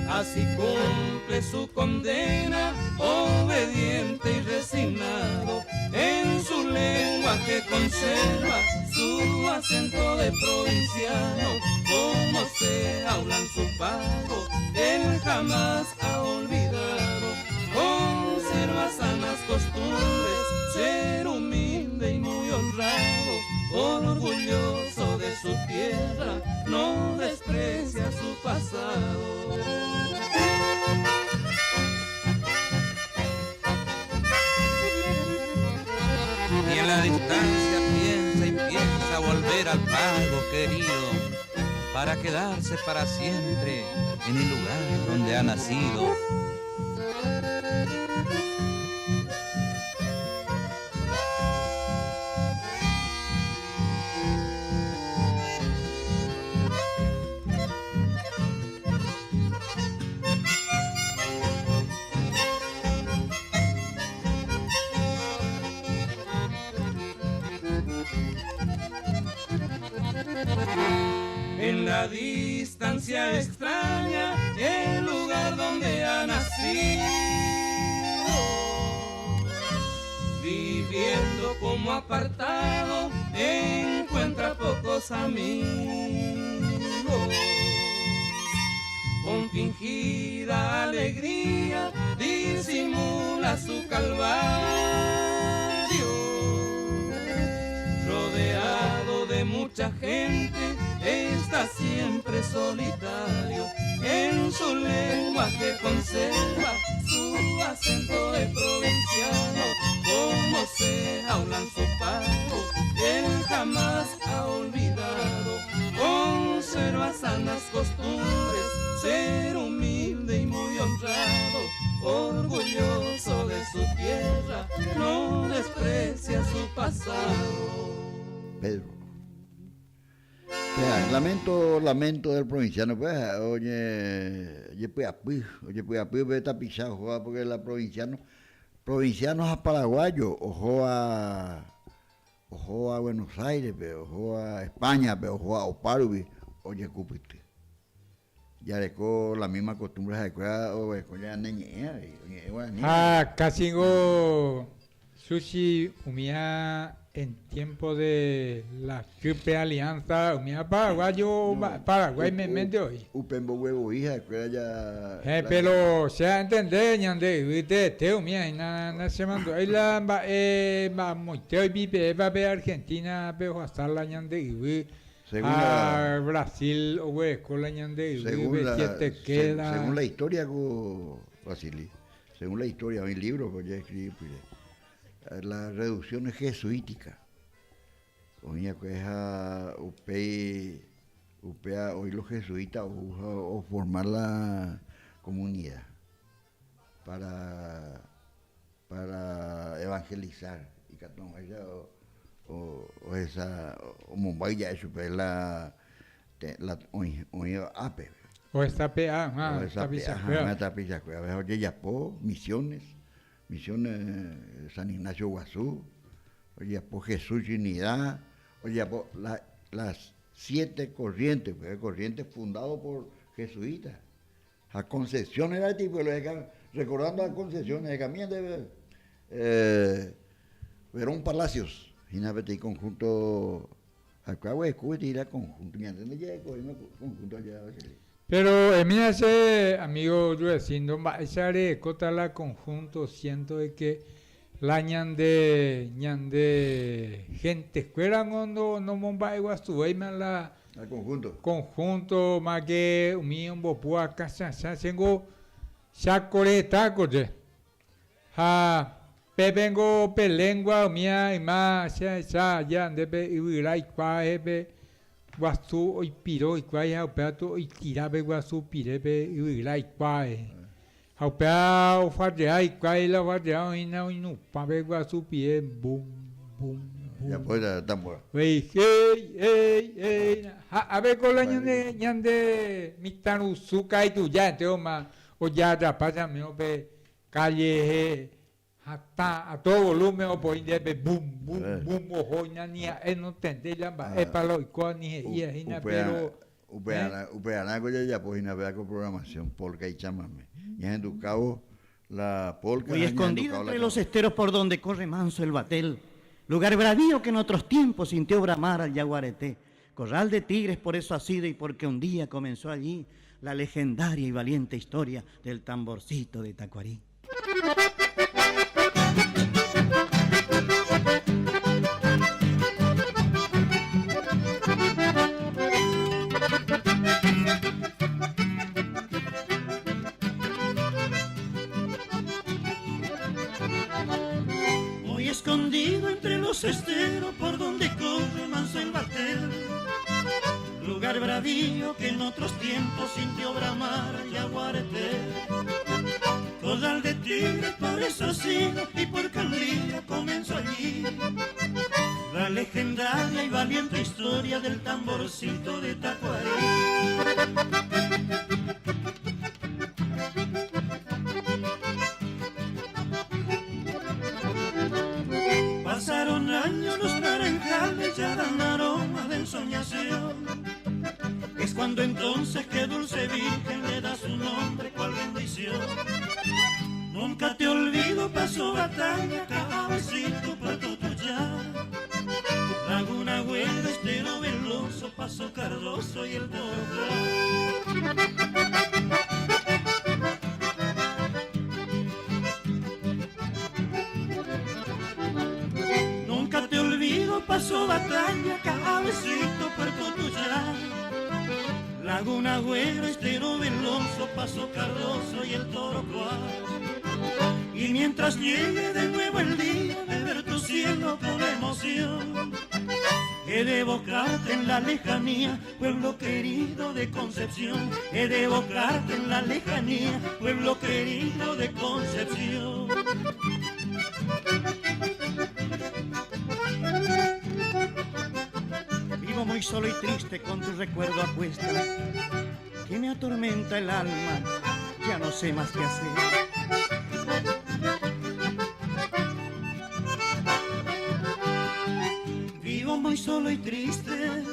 Así cumple su condena, obediente y resignado, en su lengua que conserva su acento de provinciano. Como se habla en su pago, él jamás ha olvidado. Conserva sanas costumbres, ser humilde y muy honrado, orgulloso de su tierra, no desprecia su pasado. Y en la distancia piensa y piensa volver al pago querido, para quedarse para siempre en el lugar donde ha nacido. En la distancia extraña el lugar donde ha nacido, viviendo como apartado encuentra pocos amigos. Con fingida alegría disimula su calvario, rodeado de mucha gente está siempre solitario, en su lengua que conserva su acento de provinciano. Como se habla en su pago, él jamás ha olvidado. Conserva sanas costumbres, ser humilde y muy honrado, orgulloso de su tierra, no desprecia su pasado. Pedro. Lamento del provinciano, pues, oye, pues, está pisado, porque la provincianos a paraguayos, ojo a Buenos Aires, pero ojo a España, pero ojo a Oparubi, oye, cúpite. Ya con la misma costumbre de con ya neñea, casi go sushi umía en tiempo de la Triple Alianza, umía paraguayo, Paraguay me mente hoy. Upembo huevo hija, que ya. Pero se ha entender, ñande, viste, te umía, na se mandó, ahí la moiteo vive, va a ver Argentina, pero hasta la ñande, a Brasil, o escuela ñande, según la historia, Vasily, según la historia, mi libro, pues ya escribí, la reducción es jesuítica. Oye, que es a upea hoy los jesuitas o formar la comunidad para evangelizar y que o esa o Mumbai ya eso pues la ape o esta PA, esta PA, oye ya misiones San Ignacio Guazú, oye, por Jesús Unidad, oye, por las 7 corrientes, pues, corrientes fundadas por jesuitas. A Concepción era el tipo, recordando a Concepción, de Camino de Verón Palacios, y conjunto, acá, güey, era conjunto, ¿me entiendes? Conjunto allá, pero mira ese amigo yo diciendo, ese cota la conjunto, siento de que la ñande gente escuela cuando no momba igual estuve la conjunto más que un bopua casa tengo Chacoreta, coche. Ha, pepengo pelengua mia ima sa ya debe irai kwa ebe guasu oi piro kwa ya peato oi tirabe guasu pirebe irai kwa ha pea o fade ai kwa la fade ai na inu pabe guasu pie bum bum Ya pues la tambora. hey ha abe con la ñande mitanu suka itu ya te oma o ya da pasa me obe calle hasta a todo volumen o por indebe boom boom o hoina ni a no tende lamba e palo y con ni ia hina pero Upeana ya pues ina vea con programación polka y chamame. Ya en tu cabo la polka. Muy escondido entre los esteros por donde corre manso el batel, lugar bravío que en otros tiempos sintió bramar al yaguareté, corral de tigres por eso ha sido y porque un día comenzó allí la legendaria y valiente historia del tamborcito de Tacuarí. Muy escondido entre los esteros por donde corre manso el batel, lugar bravío que en otros tiempos sintió bramar al yaguareté, corral de tigres por eso sigo y porque un día comenzó allí la legendaria y valiente historia del tamborcito de Tacuarí. Pasaron años, los naranjales ya dan aroma de ensoñación. Es cuando entonces que dulce virgen le da su nombre, cual bendición. Nunca te olvido, pasó batalla, cabecito, Puerto Tuyá, Laguna Güera, Estero Veloso, Paso Cardoso y el Toro. Nunca te olvido, pasó batalla, cabecito, Puerto Tuyá, Laguna Güera, Estero Veloso, Paso Cardoso y el Toro Cuadro. Y mientras llegue de nuevo el día de ver tu cielo con emoción, he de evocarte en la lejanía, pueblo querido de Concepción. He de evocarte en la lejanía, pueblo querido de Concepción. Vivo muy solo y triste con tu recuerdo a cuesta, que me atormenta el alma, ya no sé más qué hacer. Vivo muy solo y triste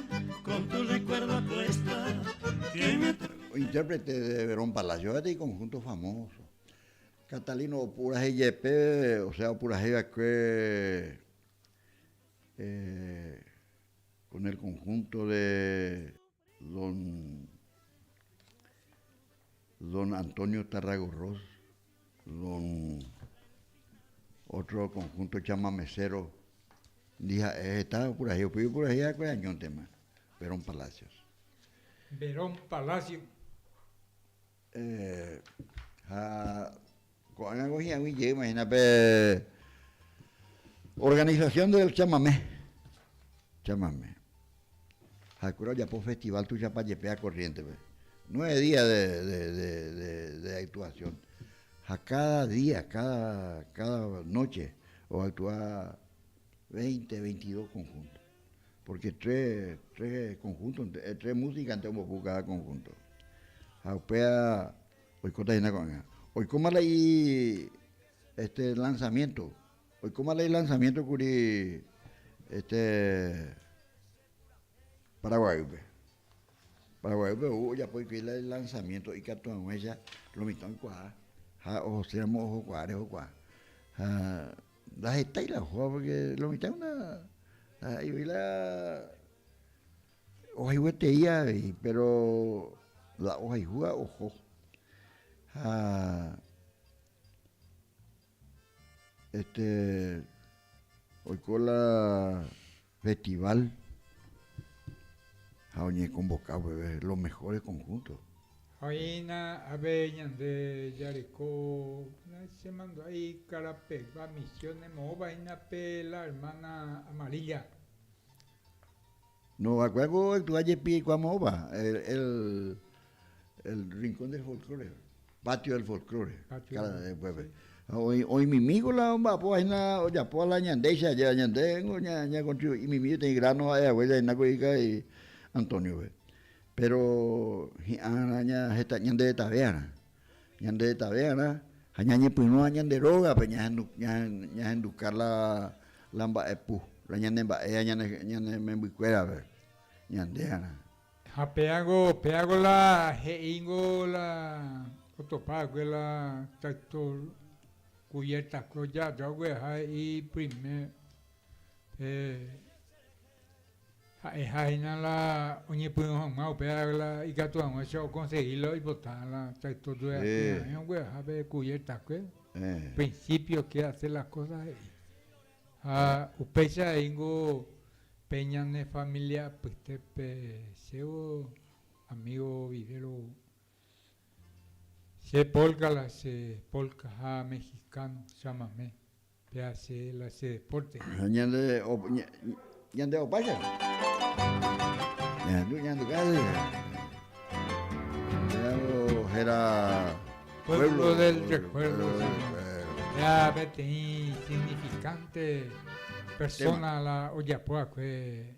con tu recuerdo a cuesta, que me Intérprete de Verón Palacio, este conjunto famoso. Catalino Puraje Yepe, o sea, Puraje que con el conjunto de don Antonio Tarragorros, otro conjunto chamamecero, dije, está Puraje, Puraje, que año tema, Verón Palacios. Verón Palacio. Con algo imagínate, organización del chamamé. Hakura ya por festival tu chapa yepea corriente, 9 días de actuación. A cada día, cada noche, o actúa 20, 22 conjuntos. Porque tres conjuntos, 3 músicas tenemos por cada conjunto. Haupea, hoy cota con hoy cómo leí lanzamiento. Hoy cómo leí lanzamiento curi Paraguay. Paraguay, ya pues que el lanzamiento y que actuamos ella lo mitad en cuá. O sea, ojo cuá. La gente y la juega porque lo mitad una ahí vi la hoja y pero la hoja y juega ojo. Hoy con la festival Jaoñé convocado, bebé, los mejores conjuntos. Hoina Aveñan de Yaricó, se mandó ahí Carapegua, Misiones, Movaina P, la hermana amarilla. No, acuerdo tú allí pi Cuamova, el rincón del folclore, patio del folclore. Hoy mi amigo la homba pues na ya pues la ñandeja ya ñandengo ña contigo y mi amigo tiene grano allá huella en Nacoica y Antonio ve. Pero ña esta ñande de taberna ñañe pino ñande roga pe ña educar la lamba epu la ñande ba ñande me bucuera ve ñande ana. Peago la heingo la otopago la tractor cuyeta coya ya y primer jaina la oñe puno mau peagla y gato a conseguirlo y botarla tractor de haber cuyeta principio que hacer las cosas upecha ingo peña de familia pues te seo amigo vivero se polka mexicano llámame hace la se deporte ñande opaya ñande calle era pueblo del recuerdo ya vete significante persona la oyapoa que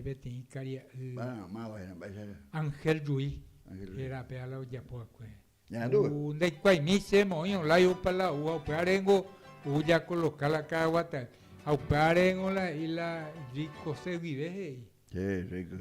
vete caria Ángel Ruiz era pe la oyapoa que de cuai mise moño la yo para o parengo uya colocar la caguata au parengo la y la rico se vive sí rico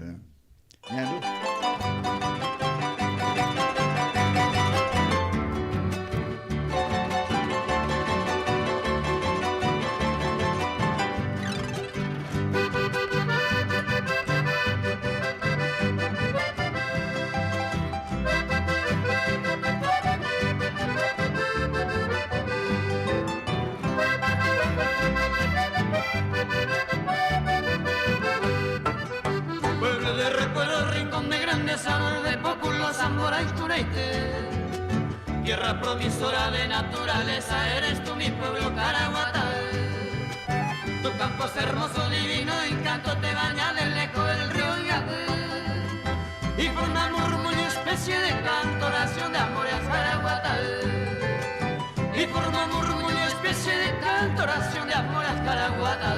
Tierra provisora de naturaleza, eres tú mi pueblo Caraguatá. Tu campo es hermoso, divino, encanto te baña del eco del río Yagüe. Y forma murmullo, especie de canto, oración de amor a Caraguatá. Y forma murmullo, especie de canto, oración de amor a Caraguatá.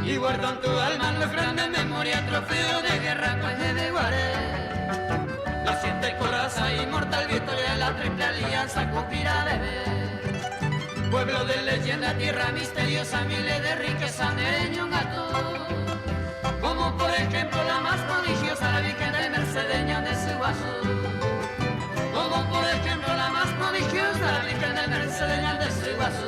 Y guardo en tu alma los grandes memorias, trofeo de guerra, pues de Guaré. La siente coraza inmortal, victoria de la triple alianza, conspira de ver. Pueblo de leyenda, tierra misteriosa, miles de riqueza, nereño un gato. Como por ejemplo la más prodigiosa, la Virgen del Mercedeña de Subazo. Como por ejemplo la más prodigiosa, la Virgen del Mercedeña de Subazo.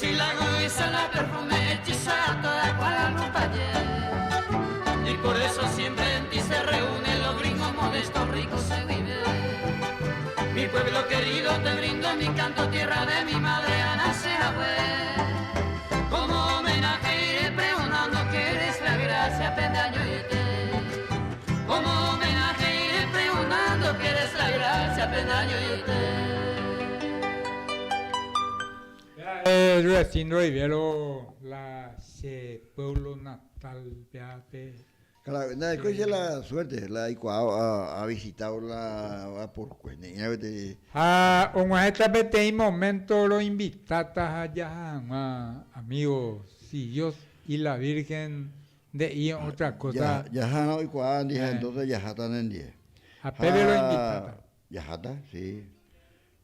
Y lago y sala perfume hechiza a toda Guadalupe. Y por eso siempre en ti se reúnen los gringos modestos, ricos se vive. Mi pueblo querido te brindo mi canto, tierra de mi madre Ana Seahue. Como homenaje iré pregonando que eres la gracia pendaño y te. Como homenaje iré pregonando que eres la gracia pendaño y te. Recién Rivero, la pueblo natal, Claro, nada, es la suerte, la ha visitado la por Un esta vez en momento lo invitatas allá, amigos, si Dios y la Virgen de y otra cosa. Ya no y dije entonces ya están en 10. A Pepe lo invitata. Ya está, sí.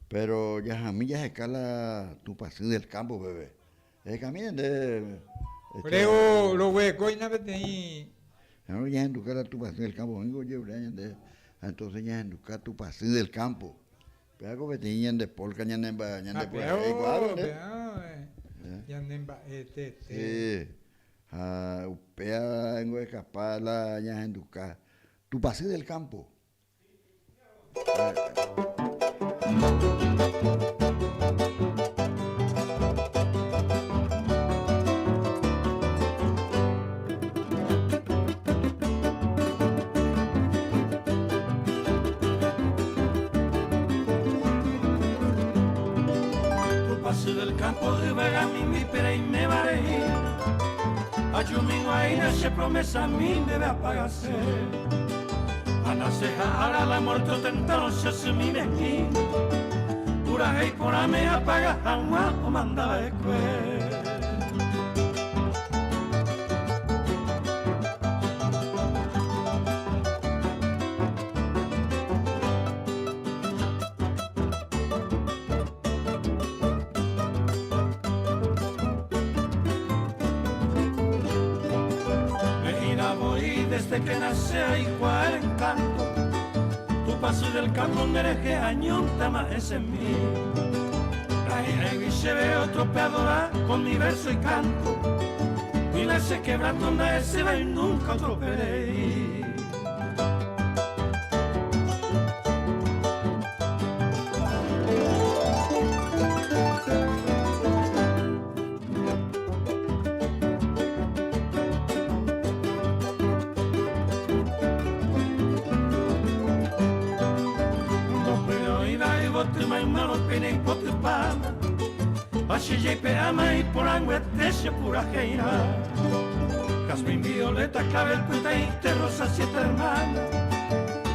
Pero ya a mí ya se escala tu paseo del campo, bebé. Es camino de. Creo lo hueco y nada de No, ya en tu cara tu paseo del campo, vengo yo, entonces ya en tu cara tu paseo del campo. Pero que tenían de polka, ya en ba, ya en Sí. Upea vengo de escapar ya en tu cara. Tu paseo del campo. Del campo de Bagami, mi pera y me varei. Ayumingo ahí nace promesa, mi debe apagarse. A naceja ahora la muerte tentaron se mi mejí. Pura y por me apaga agua o mandaba escuela. Desde que nace igual encanto, tu paso del campo que año más es en mí. Ahí se ve otro peadora con mi verso y canto, y la se quebrando donde se va y nunca otro veré. Achillei peama y por anguetese pura geira. Jazmín, violeta, clavel, puta y rosa, 7 hermanas.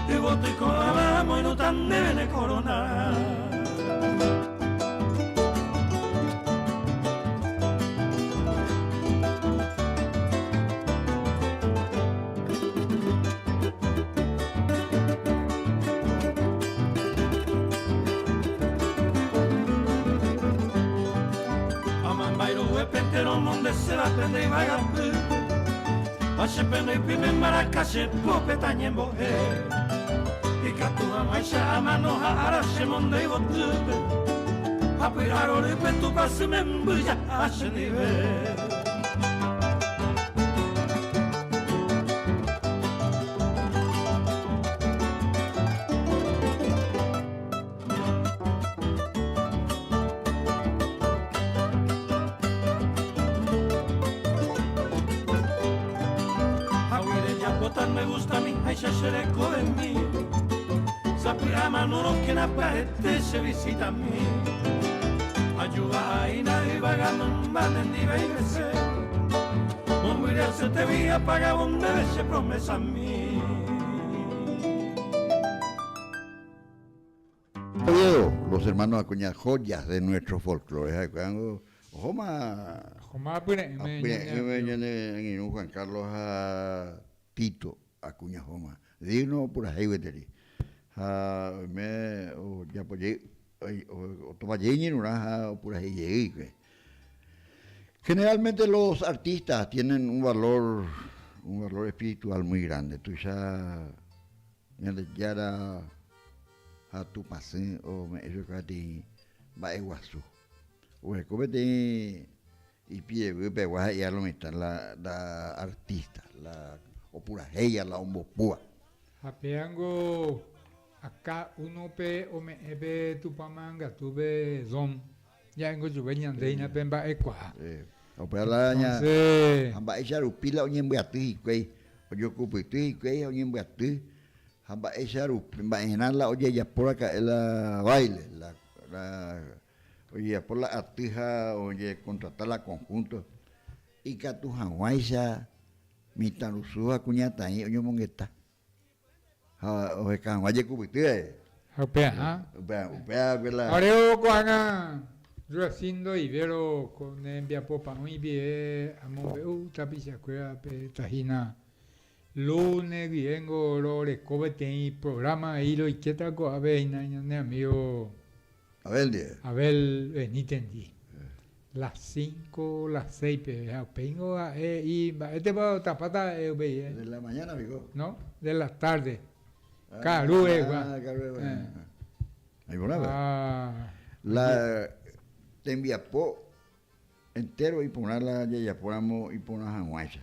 Y bote y colabamo y no tan deben coronar. Donde se va a prender y va a gampir. Hace pena y pime en Maracase, popetaña en boje. Y catua maisha a mano a arase monde y botube. A pirar oripe tu pase me embulla a ese nivel. Me gusta mi aisha xereco de mí. Sapirama no lo que na paete se visita a mí. Ayuda a ina y vagando un banen di veirese. Un mirar se te vi apaga donde se promesa a mí. Los hermanos Acuña, joyas de nuestro folclore. Joma Juan Carlos a Tito Acuña Joma, digno por ahí veteri. Me ya apoyé o toma lleni una por ahí llegué. Generalmente los artistas tienen un valor espiritual muy grande. Tú ya era a tu pase o me eso que ti va iguasu. O es como te y pie peguas ya lo metan la artista, la o pura ella la ombopúa. Apeango acá uno pe o me ebe tu pamanga tuve zom ya engo juveña deina pemba equa. O para la nya hamba echar upila o nyembe ati kwei o yo kupi tu kwei o nyembe ati hamba echar upimba enala oye ya por acá la baile la oye por la atija oye contratar la conjunto y que tu hawaisha Mitarusu akuñata ahí oñomongueta. Oje kanguaye kubitue. Upea, Upea pela. Areo kuanga Ruacindo Ibero con envia popa muy bien amobeu tapicia cueva pe tajina lunes viengo lore cobete y programa y lo inquieta co aveina ne amigo Abel Benitendi las 5 las 6 pe pengo y este va tapata de la mañana amigo no de la tarde Carue ahí la te enviapo entero y ponerla ya ponamos y poner hanguacha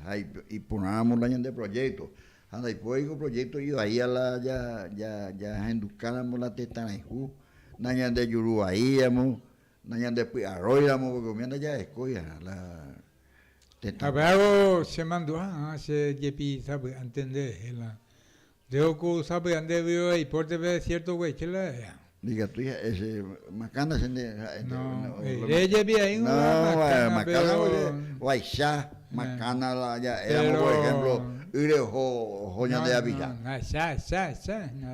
y ponamos la de proyecto anda y pues el proyecto yo ahí a la ya educáramos la tetana y nañan de yuru ahí nañan de arroyamos porque me anda ya escoya la tetana a se mandó se yepi sabe entender la de que sabe ande vio y por te cierto güey que la diga tú ese macana se no ella vi ahí macana guaysá macana la ya éramos por ejemplo irejo joña de avilla na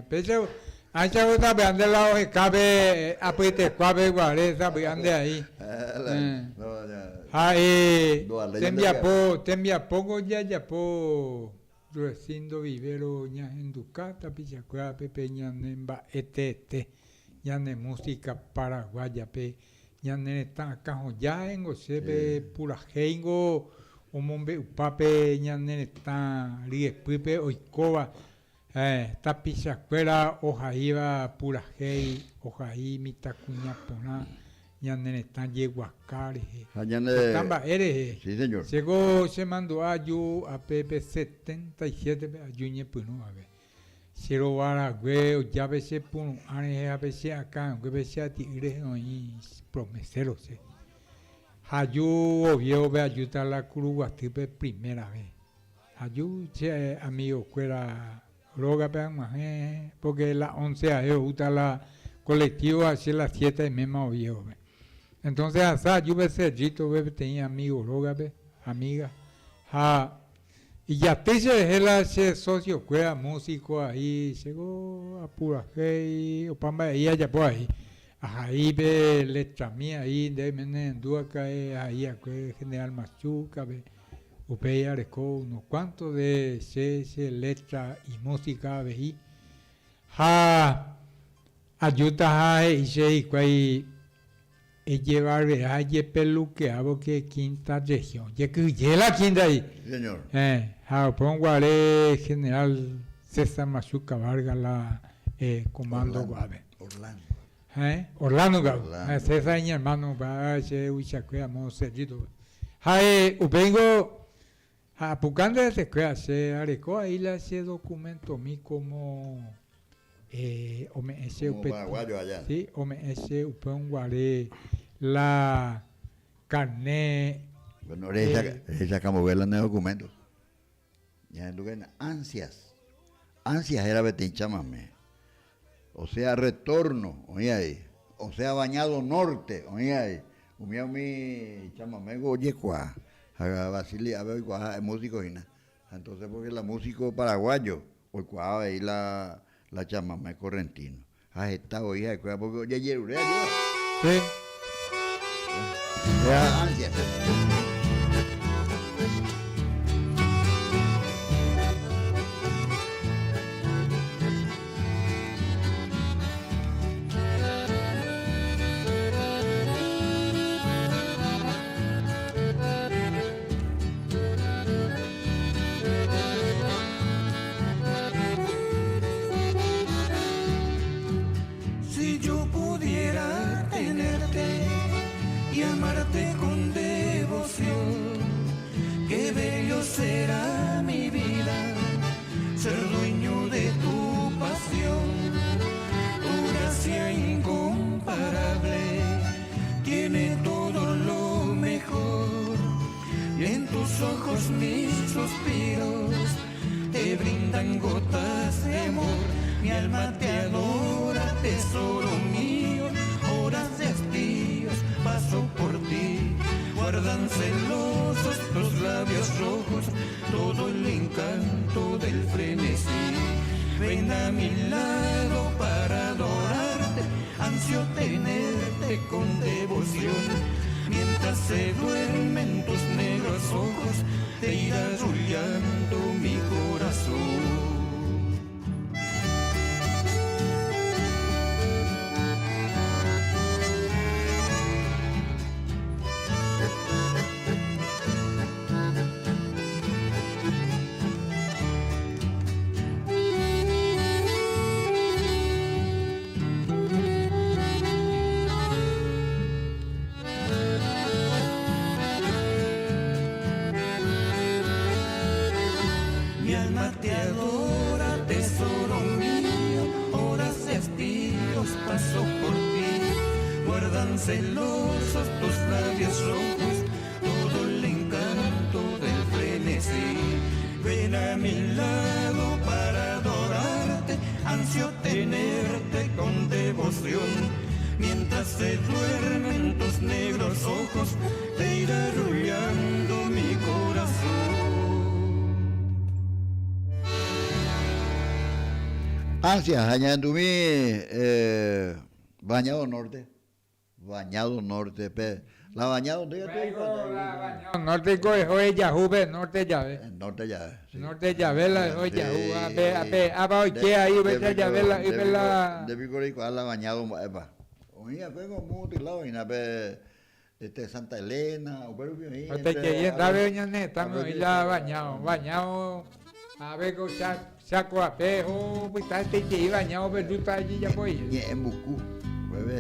pero acha otra ande la hoja cabe apete cabe guare sabe ande ahí tembia poco ya po Ruacindo Vivero ña enducata pichacua pepe ñanemba etete ñane música paraguaya pe ñane ta cajo ya en gosepe pura hengo omombe upape ñane ta riespupe oikoba ta pichacuera ojaiba pura hei ojai mitacuña pona ñane ta yeguacare tamba eres sí señor llegó se mandó a Pepe 77 a Yuñe Puno a ver si lo vara güey ya veces Puno a veces acá que veces tigre y promesero se Hayu obvio ve ayuda la cruz tipo primera vez Hayu che amigo fuera roga porque la 11 a gusta la colectiva hacia las 7 y misma obvio entonces hasta yo ve Sergito ve tenía amigos rogabe amiga y ya te se socio cueva músico ahí llegó a pura hey o pamba y allá por ahí ve letra mía ahí de menendúa cae ahí a general Machuca ve upea reco unos cuantos de se letra y música ve y ayuda y se cuai es llevar viaje peluqueado que quinta región. Ya que la quinta ahí. Señor. Pongo general César Machuca Vargas la comando Guave. Orlando Guave. César mi hermano va se uichacuamos servido. Upengo Pucanda se crea se arecó ahí la ese documento mi como OMS paraguayo allá. Sí, OMS Upenguare la carne. Bueno, ella como verla en el documento. Ya en ansias era betincha mame. O sea, retorno, oye ahí. O sea, bañado norte, oye ahí. Mi chamame goye cuá. A Basilia, a ver cuá, músico y nada. Entonces, porque la músico paraguayo, o cuá ahí la chamame correntino. Has estado hija de cuá, porque oye, yerure, sí. Ya, ansias. Si yo pudiera tenerte y amarte con devoción, qué bello será mi vida, ser dueño de tu pasión. Tu gracia incomparable tiene todo lo mejor, y en tus ojos mis suspiros te brindan gotas de amor. Mi alma te adora, tesoro mío, horas de hastíos paso por ti. guardan celosos los labios rojos, todo el encanto del frenesí. Ven a mi lado para adorarte, ansio tenerte con devoción. Mientras se duermen tus negros ojos, te irá arrullando mi corazón. Te adora, tesoro mío, horas y estíos paso por ti. Guardan celosos tus labios rojos, todo el encanto del frenesí. Ven a mi lado para adorarte, ansio tenerte con devoción. Mientras se duermen tus negros ojos, te irá arrullando mi corazón. Ansias, Añandumí, Bañado Norte. Bañado Norte, la Bañado Norte. La Bañado Norte es hoy Yahoo, Norte Llave. Norte Llave. Norte Llave, la hoy Yahoo. Abajo, ¿qué ahí? Vete Llave, la. De Vicorico, a la Bañado, epa. Oía, vengo muy lado y nape. Santa Elena, o Perú, y. Hasta que ya está bien, estamos ahí la Bañado. A ver, saco a pejo, pues está este que iba bañado, pero tú estás allí ya pues. Y en Bucú,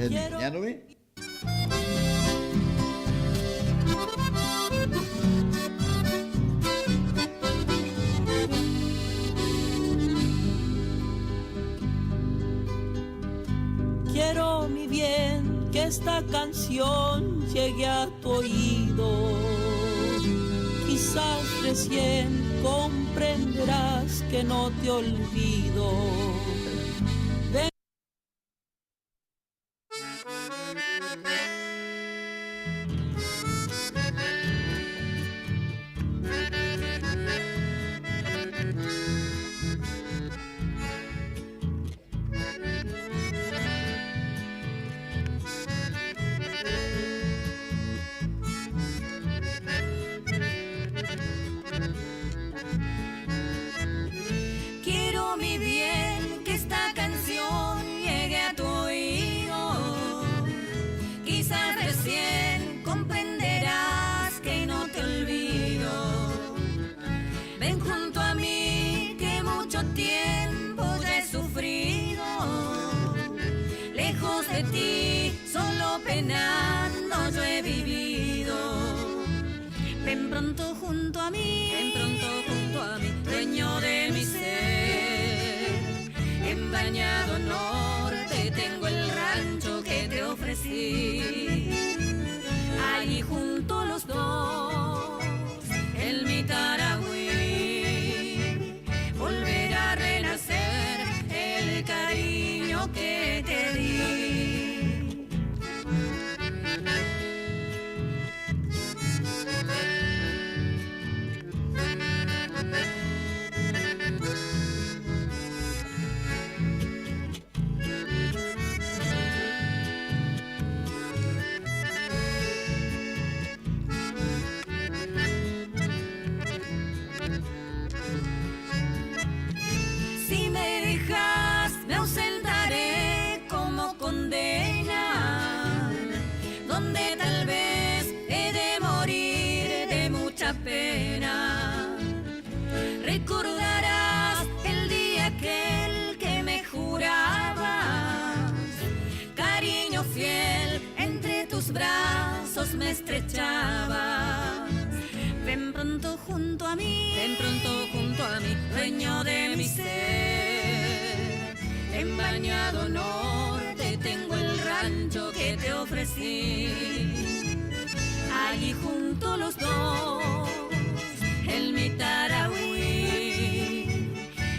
¿ya no vi? Quiero, mi bien, que esta canción llegue a tu oído. Quizás recién comprenderás que no te olvido. Ven. Penando yo he vivido. Ven pronto junto a mí, dueño de mi ser. En Bañado Norte tengo el rancho que te ofrecí. Allí junto los dos, en mi Taragüí, volverá a renacer el cariño que te di. Pena. Recordarás el día aquel que me jurabas cariño fiel, entre tus brazos me estrechabas. Ven pronto junto a mí, dueño de mi ser. En Bañado Norte tengo el rancho que te ofrecí. Allí junto los dos, en mi Taragüí,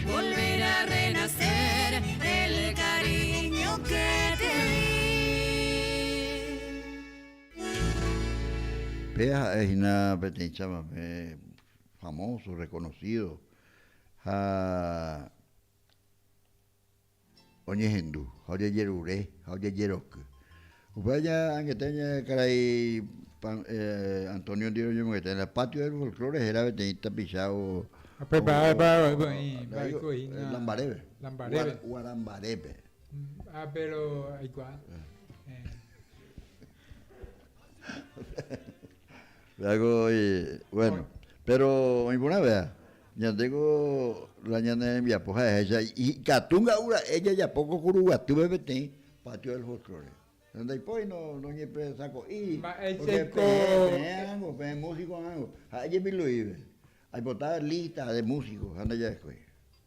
volverá a renacer el cariño que te di. pea es una petencha famoso, reconocido. Oye Hindu, oye Yerure, oye Yerok. Vaya, aunque tenga caray Antonio Díaz, yo me en el patio del folclore era petenita pisado. Lambarebe. Guarambarebe. Pero igual. Bueno, pero buena vez, ya tengo la ñana de mi apoja ella y Catunga ura ella ya poco curuga tuve vete patio del folclore. Donde hay pues no siempre saco y porque músico algo. Allí me lo iba. Hay botar lista de músicos, anda ya después.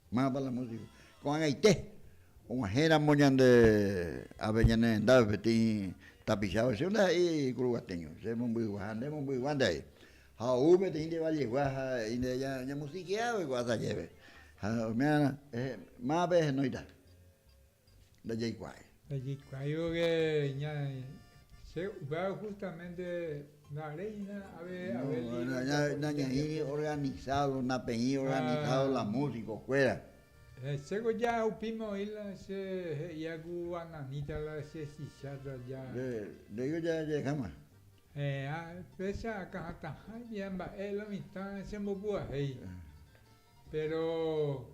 Más para la música. Con Haití, con ajena moñan de Avellané, andaba vete tapizado, se una ahí curugateño, se muy guanda ahí. Hau me tiene valle guaja y de ya musiqueado y guasa lleve. Mira, más veces no está. De Jayquay. De Jayquay, yo que ya se va justamente la reina a ver. Organizado, una peña organizado la música, fuera. Sego ya upimo ila se ya guananita la se sisata ya. De ellos ya llegamos. Pesa acá bien va la mitad se mobua ahí. Pero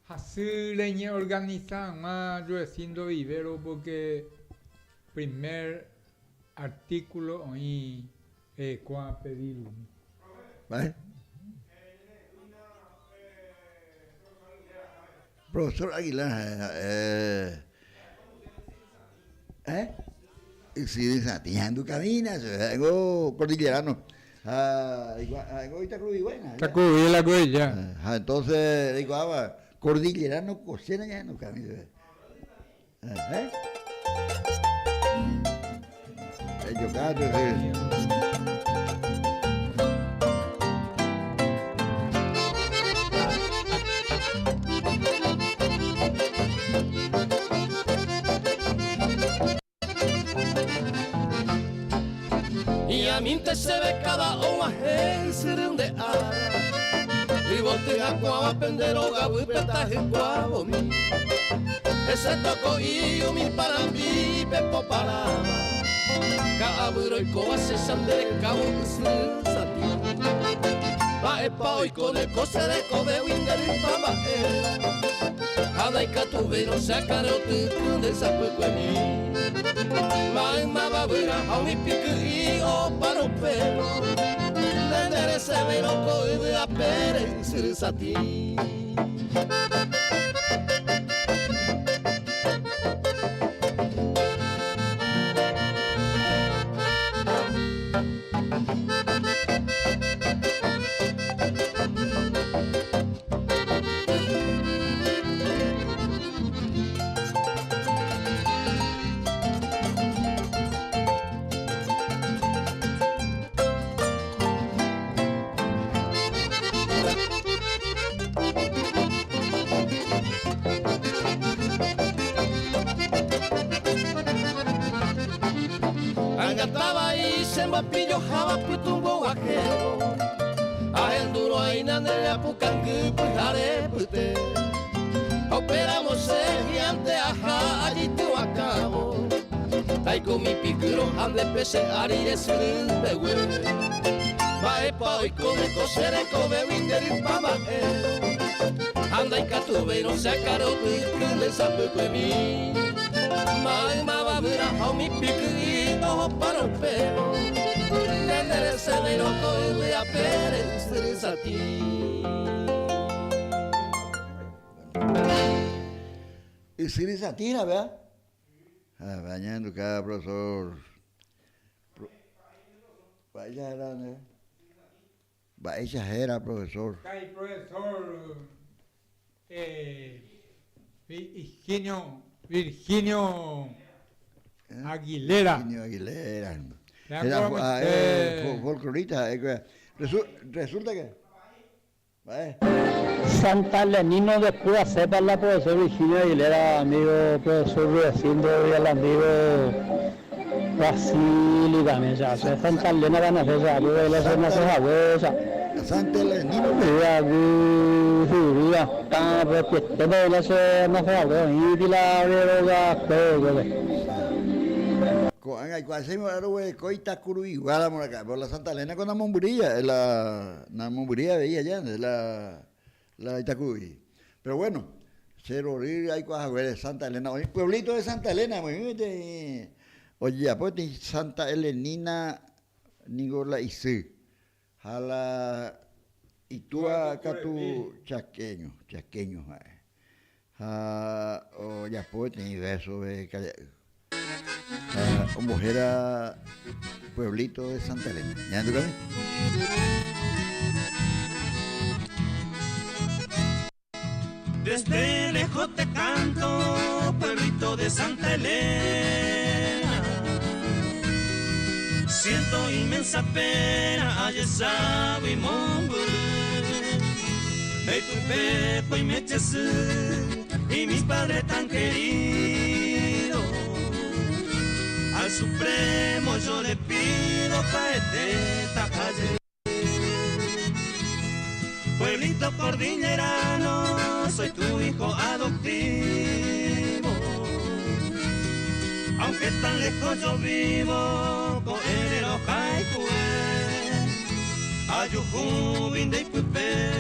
así leña organizada más yo haciendo vivero porque primer artículo hoy cuando pedir. ¿Vale? Profesor Aguilar, sí, Santiago caminas, algo cordillerano. Algo Itacrubibuena. Itacrubi la cuella. Entonces, digo, cordillerano cocina ya no camina. Yo canto, y a mí te se ve cada una gente de ara y vos te acuaba pendero gabu peta hikwabo mi ese toco y mi para mi pepo para caburo y coa se sande cabu sati va epa hoy con el cose de cobe winder y pama Hadaika tu vero sacaré o te kunde sapo kwemi Mai mababura au mi piku i o paro pelo Nendere se vero koide a pere suru sati Angataba y se mapillo java putumbo ajero Ahenduro aina nere apukangu pujare pute Operamos gigante aja allí tu acabo Taiko mi picuro ande pese ari esuru bewe Maepa hoy come cosere kobe winder y pama Andai katubeiro sakaro tu kunde sapu kwemi Mai mababura au mi piku i no para o pelo Nendere se vero koide a pere suru sati Y suru sati, ¿verdad? Bañando cada profesor. Vaya era, ¿no? Vaya era, profesor. Hay profesor Virginio Aguilera. Virginio Aguilera. Era folclorista. Resulta que... Santa Lenino después acepta la profesor Virginia Aguilera, amigo profesor Rudecindo y el amigo Facilidad, ya se Santa Elena van a hacer ya, yo le hacer una ceja huesa. Santa Elena, ya, ya, está, porque te voy a hacer una ceja huesa, y la verdad, Ay, hacemos ahora güey, coita curui, guardamos acá, por la Santa Elena con la Momburía, la Momburía veía allá, la Itacuy. Pero bueno, cero hay cosas güey de Santa Elena, oye, pueblito de Santa Elena, oye, pues Santa Elenina, Nigola Isú, Jala, y tú acá tu chaqueño, oye, pues ni beso de mujer a pueblito de Santa Elena. ¿Ya entiendes? Desde lejos te canto, pueblito de Santa Elena. Siento inmensa pena, ayesabu y mombu. De tu pepo y mechesu, y mis padres tan queridos. Al Supremo yo le pido paete esta calle. Pueblito cordillerano, soy tu hijo adoptivo. Aunque tan lejos yo vivo, coerero jaicue. Ayujú, vinde y pupe,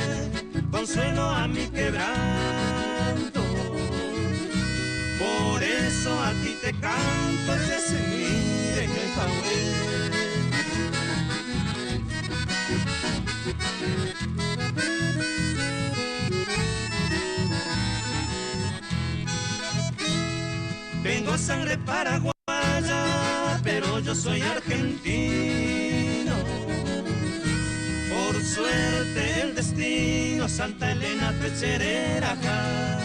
consuelo a mi quebranto. Por eso a ti te canto el desemire en el Jahue. Tengo sangre paraguaya, pero yo soy argentino. Por suerte el destino, Santa Elena Pecherera acá.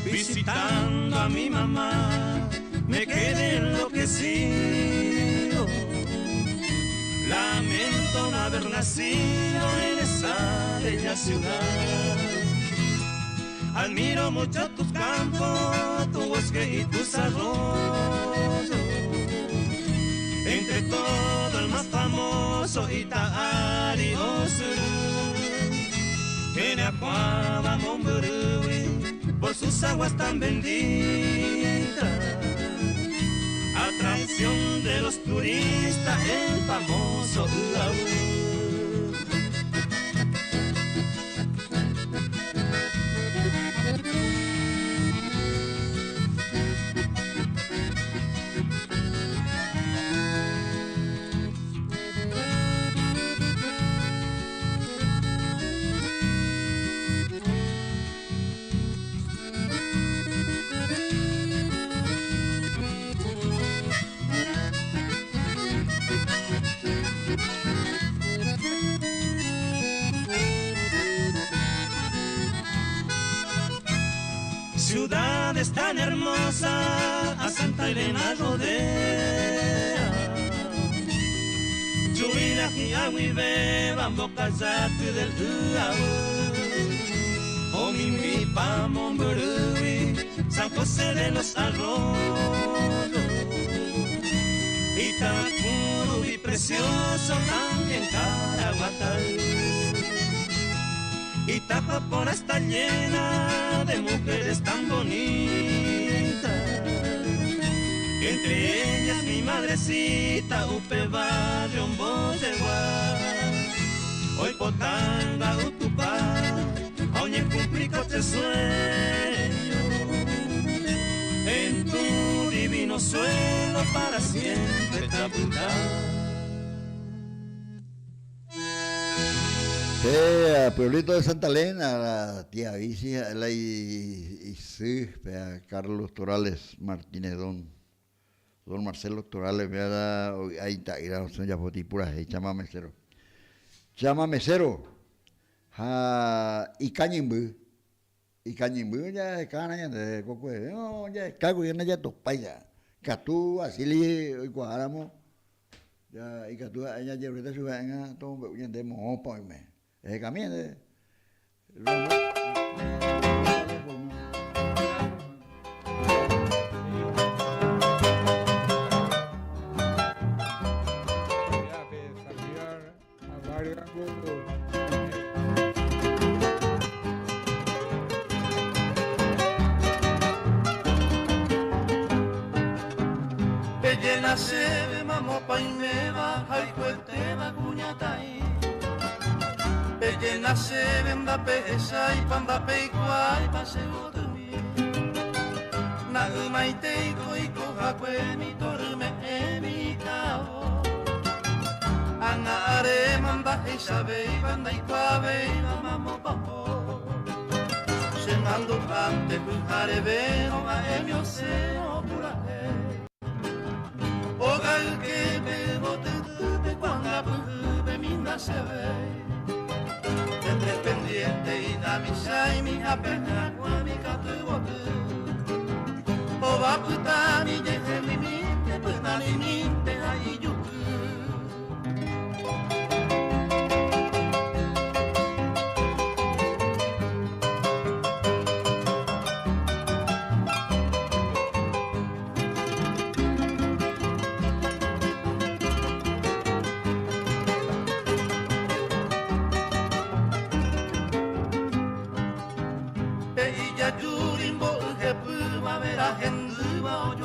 Visitando a mi mamá, me quedé enloquecido. Lamento no haber nacido en esa bella ciudad. Admiro mucho tus campos, tu bosque y tus arroyos. Entre todo el más famoso, Itaari Osuru. En Acuaba, Momburui, por sus aguas tan benditas, atracción de los turistas, el famoso Uaú. Ciudades tan hermosa, a Santa Elena rodea. Chubila y Aguibe, boca yate del Uaú. O mi pa Momburui, San José de los Arroyos. Itacuru y precioso también Caraguatay. Itapapora está llena de mujeres tan bonitas. Entre ellas mi madrecita, Upe Barrio, Boyeguá. Hoy Potanga, Utupá, Oñe cumplico este sueño. En tu divino suelo para siempre taputar. Pueblito de Santa Elena, la tía Bici, la Isú, Carlos Torales Martínez, don Marcelo Torales, ahí está, son ya pura, chama mesero, y Cañimbu, ya cana ya de coco, no, ya cago ya topaya, Catú, así le cuadramos, ya y Catú, ella ya ahorita sube, todo ya de mopa, camine. Ella nace de mamo paimeba, hay cueteba cuñatai. Ella nace de Mbappé, sai pambape y cuay, paseo de mí. Na umaite y coico jacue mi torme mi cao. Ana are mamba y sabe y banda y cuave y la mamo papo. Se mando ante pujare veno a emio seno pura Oga el que me bote tuve cuando pujube minda se ve. Entre pendiente y na misa y mi apena cuami catu bote. O va puta mi yeje mi minte pues na mi minte ahí yuku.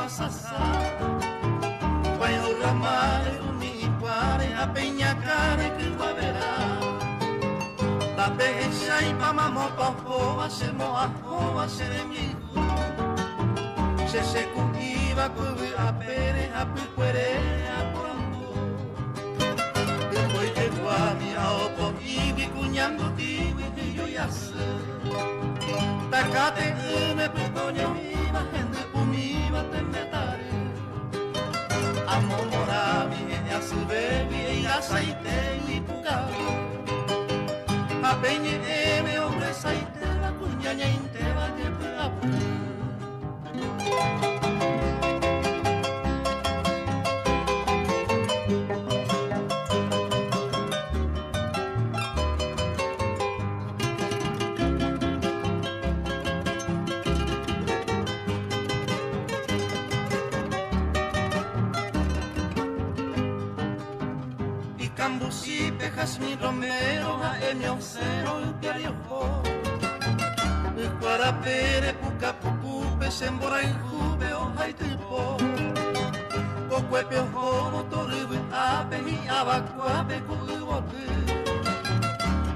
Sasa, vai oramare uni pare a peñacare que guaverá. La peja y pa mamo pa hoa se moa se de mi hijo. Se cultiva cubi a pere a picuere a poranto. Después llegó a mi aopo y vi cuñando tibi que yo ya sé. Tacate me pecoño iba gente pumiba te metare. Amo moravi e a su bebi e aceite y pucari. A peñe me hombre aceite la cuñaña inteba de puapu. Mi romero a emio cero el piariojo el cuarapere puca pupupe sembora en jube hoja y tipo o cuepe ojo motoribu ape mi abacuape cuibote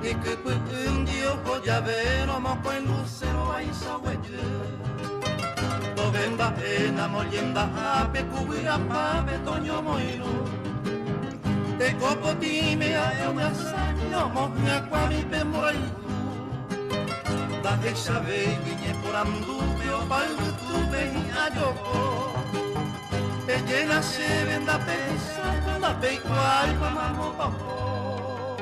y que pues un dio llavero moco en lucero a isa huelle o venda pena mollenda ape cubira pape toño moino te copo time a una saño mohna quami pe moraiku da esa ve viñe por anduve o paltuve a yoko te llena se venda pesa la pe cual pa mamo papo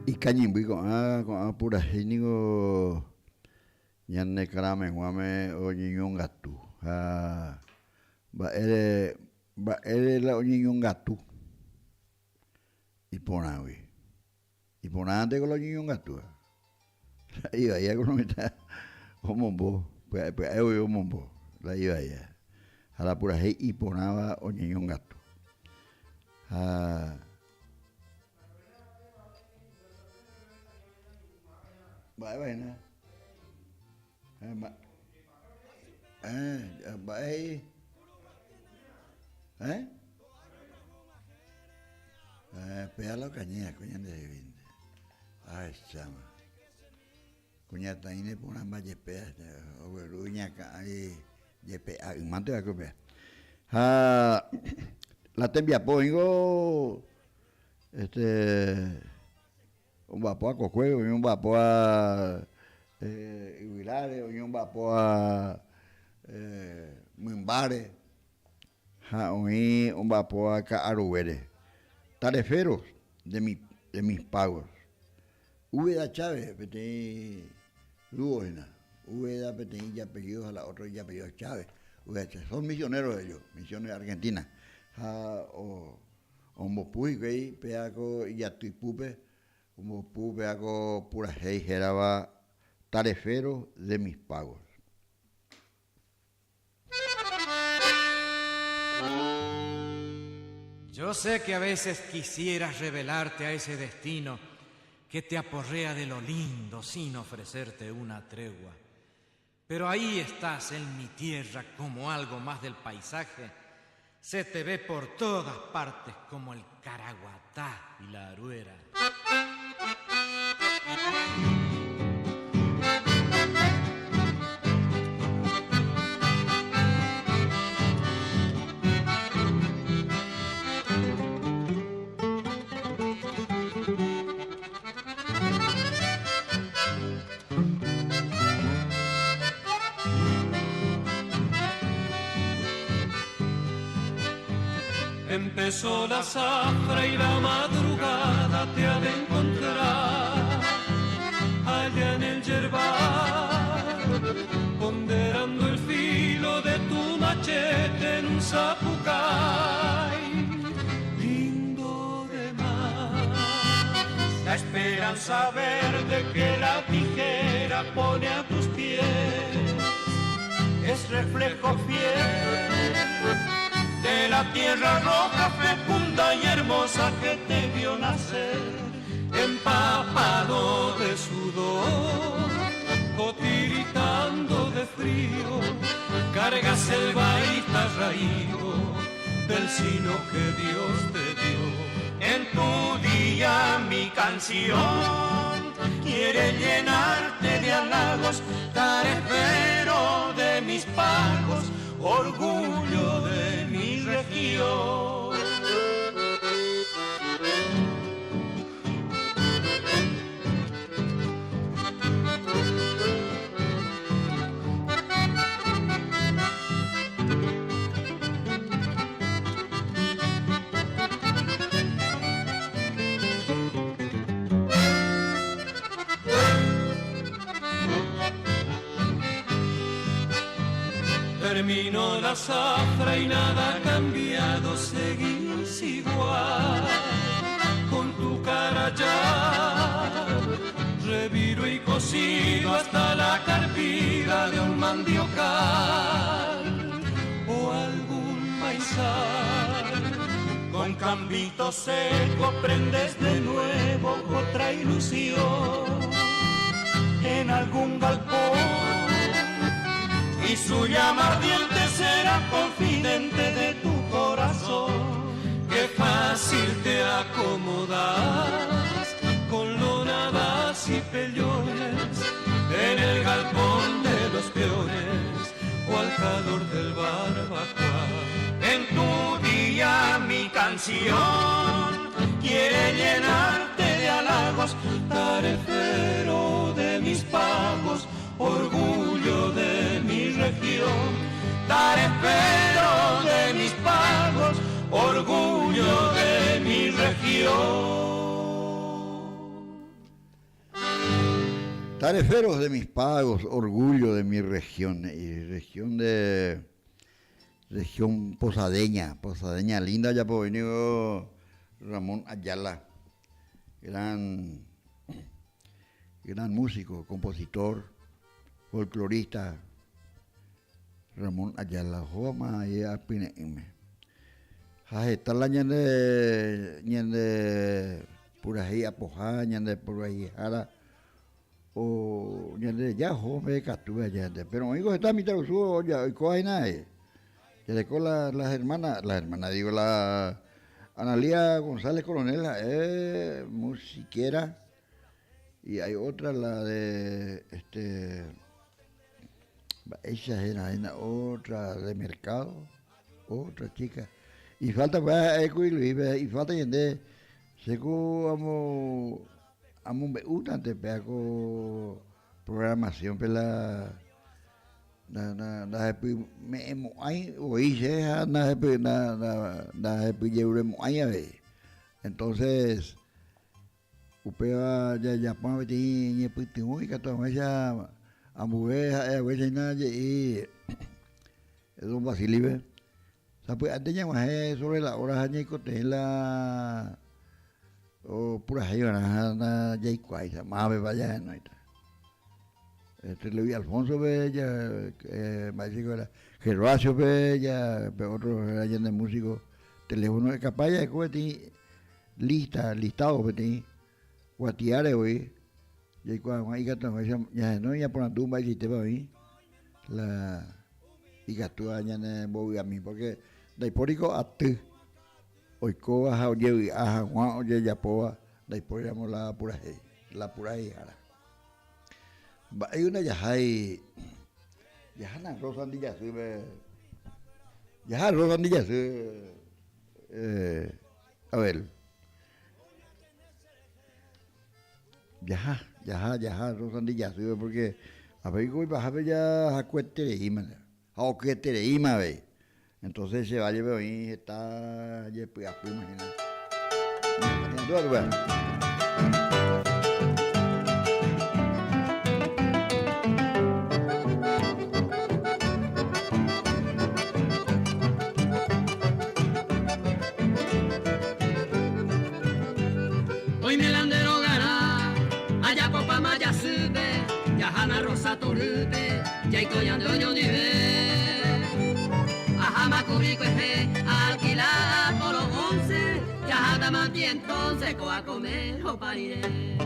y cañimbi con a pura genigo ñanne karame guame o ñiñon gatu ba ere la niño gato y ponawi y ponante con los niños gato iba ya con está como bo pues eu mombo la iba ya a la pura hey y ponaba o niño gato ba vaina ba Péalo cañea, coña de vinde. Ay, chama. Coña taine por una valle pea, o veruña ahí, yepe, mante va a copiar. La tembia poingo, un vapor a cocuego, un vapor a Iguilare, un vapor a Mimbare. Un vapor acá aruere. Tareferos de mis pagos. Úbeda Chávez, petí Luógena. Úbeda, petí ya apellidos a la otra ya apellidos Chávez. Son misioneros ellos, misiones argentinas. O Mopui, que peaco y atuipupe, Mopui, peaco pura hey, geraba tareferos de mis pagos. Yo sé que a veces quisieras revelarte a ese destino que te aporrea de lo lindo sin ofrecerte una tregua. Pero ahí estás en mi tierra como algo más del paisaje. Se te ve por todas partes como el caraguatá y la aruera. Empezó la zafra y la madrugada te ha de encontrar allá en el yerbal, ponderando el filo de tu machete en un zapucay lindo de mar. La esperanza verde que la tijera pone a tus pies es reflejo fiel de la tierra roja, fecunda y hermosa que te vio nacer, empapado de sudor, cotiritando de frío, cargas el baita raído del sino que Dios te dio. En tu día mi canción quiere llenarte de halagos, tarefero de mis pagos, orgullo de mi región. Terminó la zafra y nada ha cambiado, seguís igual, con tu cara ya, reviro y cocido hasta la carpida de un mandiocal o algún maizal. Con cambito seco prendes de nuevo otra ilusión en algún galpón, y su llama ardiente será confidente de tu corazón. Qué fácil te acomodas con lonadas y pellones en el galpón de los peones o al calor del barbacoa. En tu día mi canción quiere llenarte de halagos, tarefero de mis pagos, orgullo de mi región, tarefero de mis pagos, orgullo de mi región. Tareferos de mis pagos, orgullo de mi región, y región posadeña linda, ya por venido Ramón Ayala, gran músico, compositor, folclorista. Ramón Ayala, Joma y Apineime. Jajetala ñande purají apojá, ñande purají jara, o ñande ya jome catuve ñande. Pero amigos, está mi traducción, ya, y coja y nada. Ya le con las hermanas, digo, la Analía González Coronel, musiquera, y hay otra, la de, ella era otra de mercado, otra chica. Y falta y falta yende, seco amo bastante con programación pela na me hay oíse na lleure hay. Entonces upea ya pon ti ni putu y que todo ella a mujer a veces nadie y es un Basilibe. Pues antes ya más sobre la hora año que la o pura hayana na ya igual más me vaya no está. Luis Alfonso Bella, Mágico era Gervasio Bella, otros eran de músicos, teléfono de capaya de cohete, listado peti, guatiare hoy, y cuando hay gato ya no ya por la tumba y te va ahí, la igatua ñane bowi ami porque daipórico atu oiko aja oye aja wa oye yapoa daipóriamo la pura hara ba hay una yahai yahana rosandilla sube yaha rosandilla sube a ver yaha rosandilla sube porque a ver voy bajar ya a cuetereima a cuetereima ve entonces se va a llevar ahí está ya pues imagina Hoy melandero gana, allá popa maya sube, yahana rosa turute, yaito yandoño nive. Ajama curico eje, alquilada por los 11, yahada manti entonces coa comer o pariré.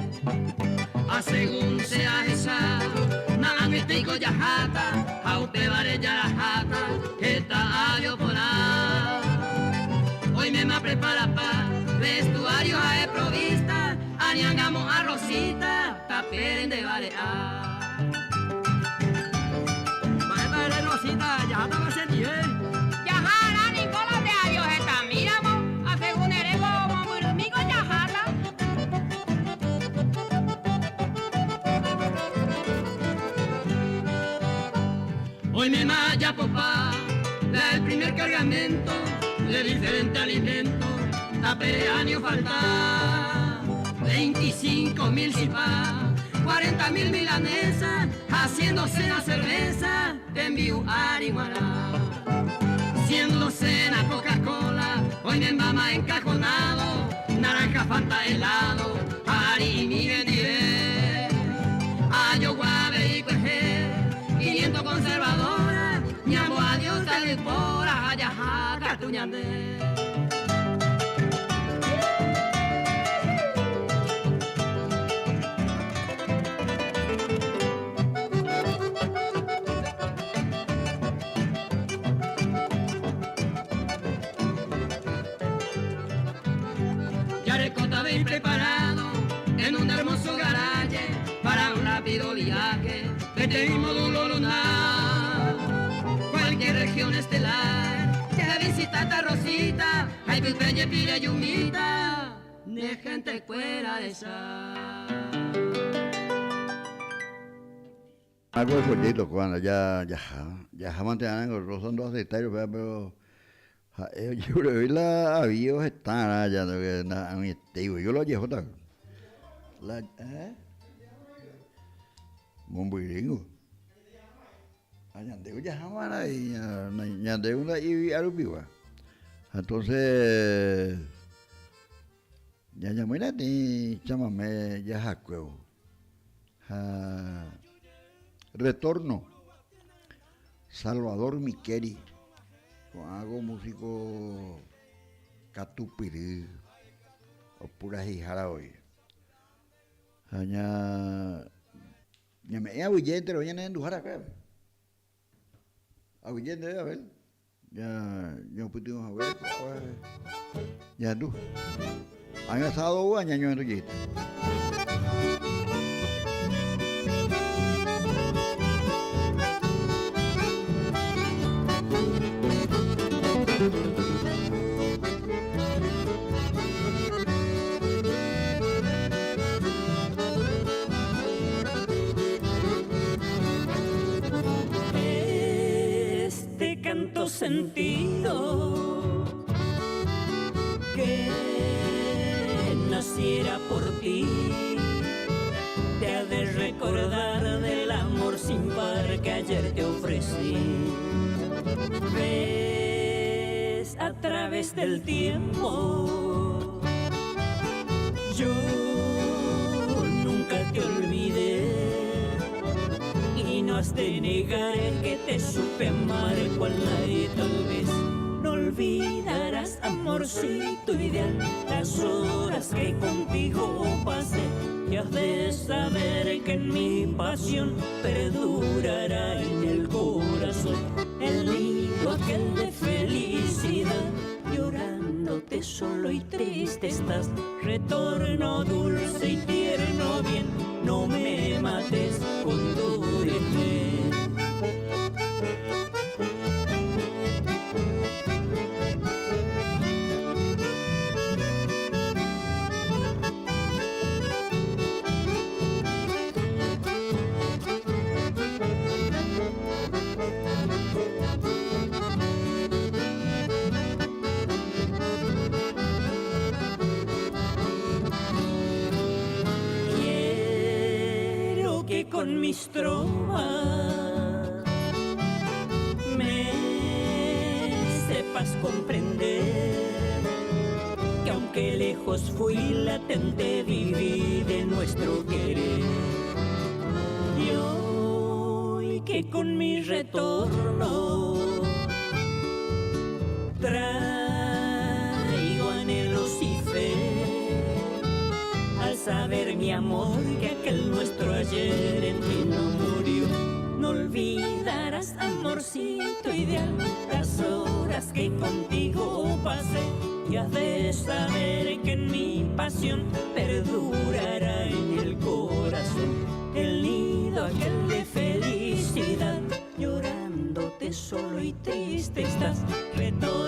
A según sea esa, nalan estico yahata, jaupe vare yarajata, está ayo por ahí. Hoy me prepara pa vestuario a provista, aniangamos a Rosita, taperen de balear. Vale, Rosita, ya estaba sentido. Yajara, Nicolás de Adiós, está, miramos, a según erego, momurumigo, yajara. Hoy me maya papá, el primer cargamento de diferente alimento, tapere año falta, 25.000 cipá, 40.000 milanesas, haciéndose la cerveza, te envío Arihuara. Siendo cena Coca-Cola, hoy me embama encajonado, naranja Fanta helado, Ari y mi bendive. Ayo guave y cueje, 500 conservadora, ñamo a Dios tal por ayaja tuñande. Yarecota bien preparado en un hermoso garaje para un rápido viaje de este módulo lunar. Cualquier región estelar que visita esta Rosita, hay pipeñe, pire, yumita, de gente fuera de esa. algo de pollito cuando ya mantenían los rosando aceitarios pero yo creo que la avíos están allá en mi estilo yo lo llevo tal la Mombuiringo Ñandeu ya jamás Ñandeu una y arubiwa entonces ya llamé ni chámame ya jacueo retorno Salvador Miqueri con algo músico Catupirí o pura hijara hoy ya me abuyente lo viene en Dujara acá abuyente a ver ya pudimos a ver ya tú han estado años en el Este canto sentido que naciera por ti te ha de recordar del amor sin par que ayer te ofrecí. Ves a través del tiempo, yo nunca te olvidé y no has de negar que te supe amar cual nadie tal vez no olvidarás, amorcito ideal, las horas que contigo pasé. Y has de saber que en mi pasión perdurará en el corazón el nido aquel de felicidad. Llorándote solo y triste estás, retorno dulce y tierno bien, no me mates con dureza. Con mis trovas me sepas comprender que aunque lejos fui latente viví de nuestro querer. Y hoy que con mi retorno traigo anhelos y fe, al saber mi amor que aquel nuestro ayer en ti no murió. No olvidarás, amorcito ideal, las horas que contigo pasé. Y has de saber que en mi pasión perdurará en el corazón el nido aquel de felicidad. Llorándote solo y triste estás, retorno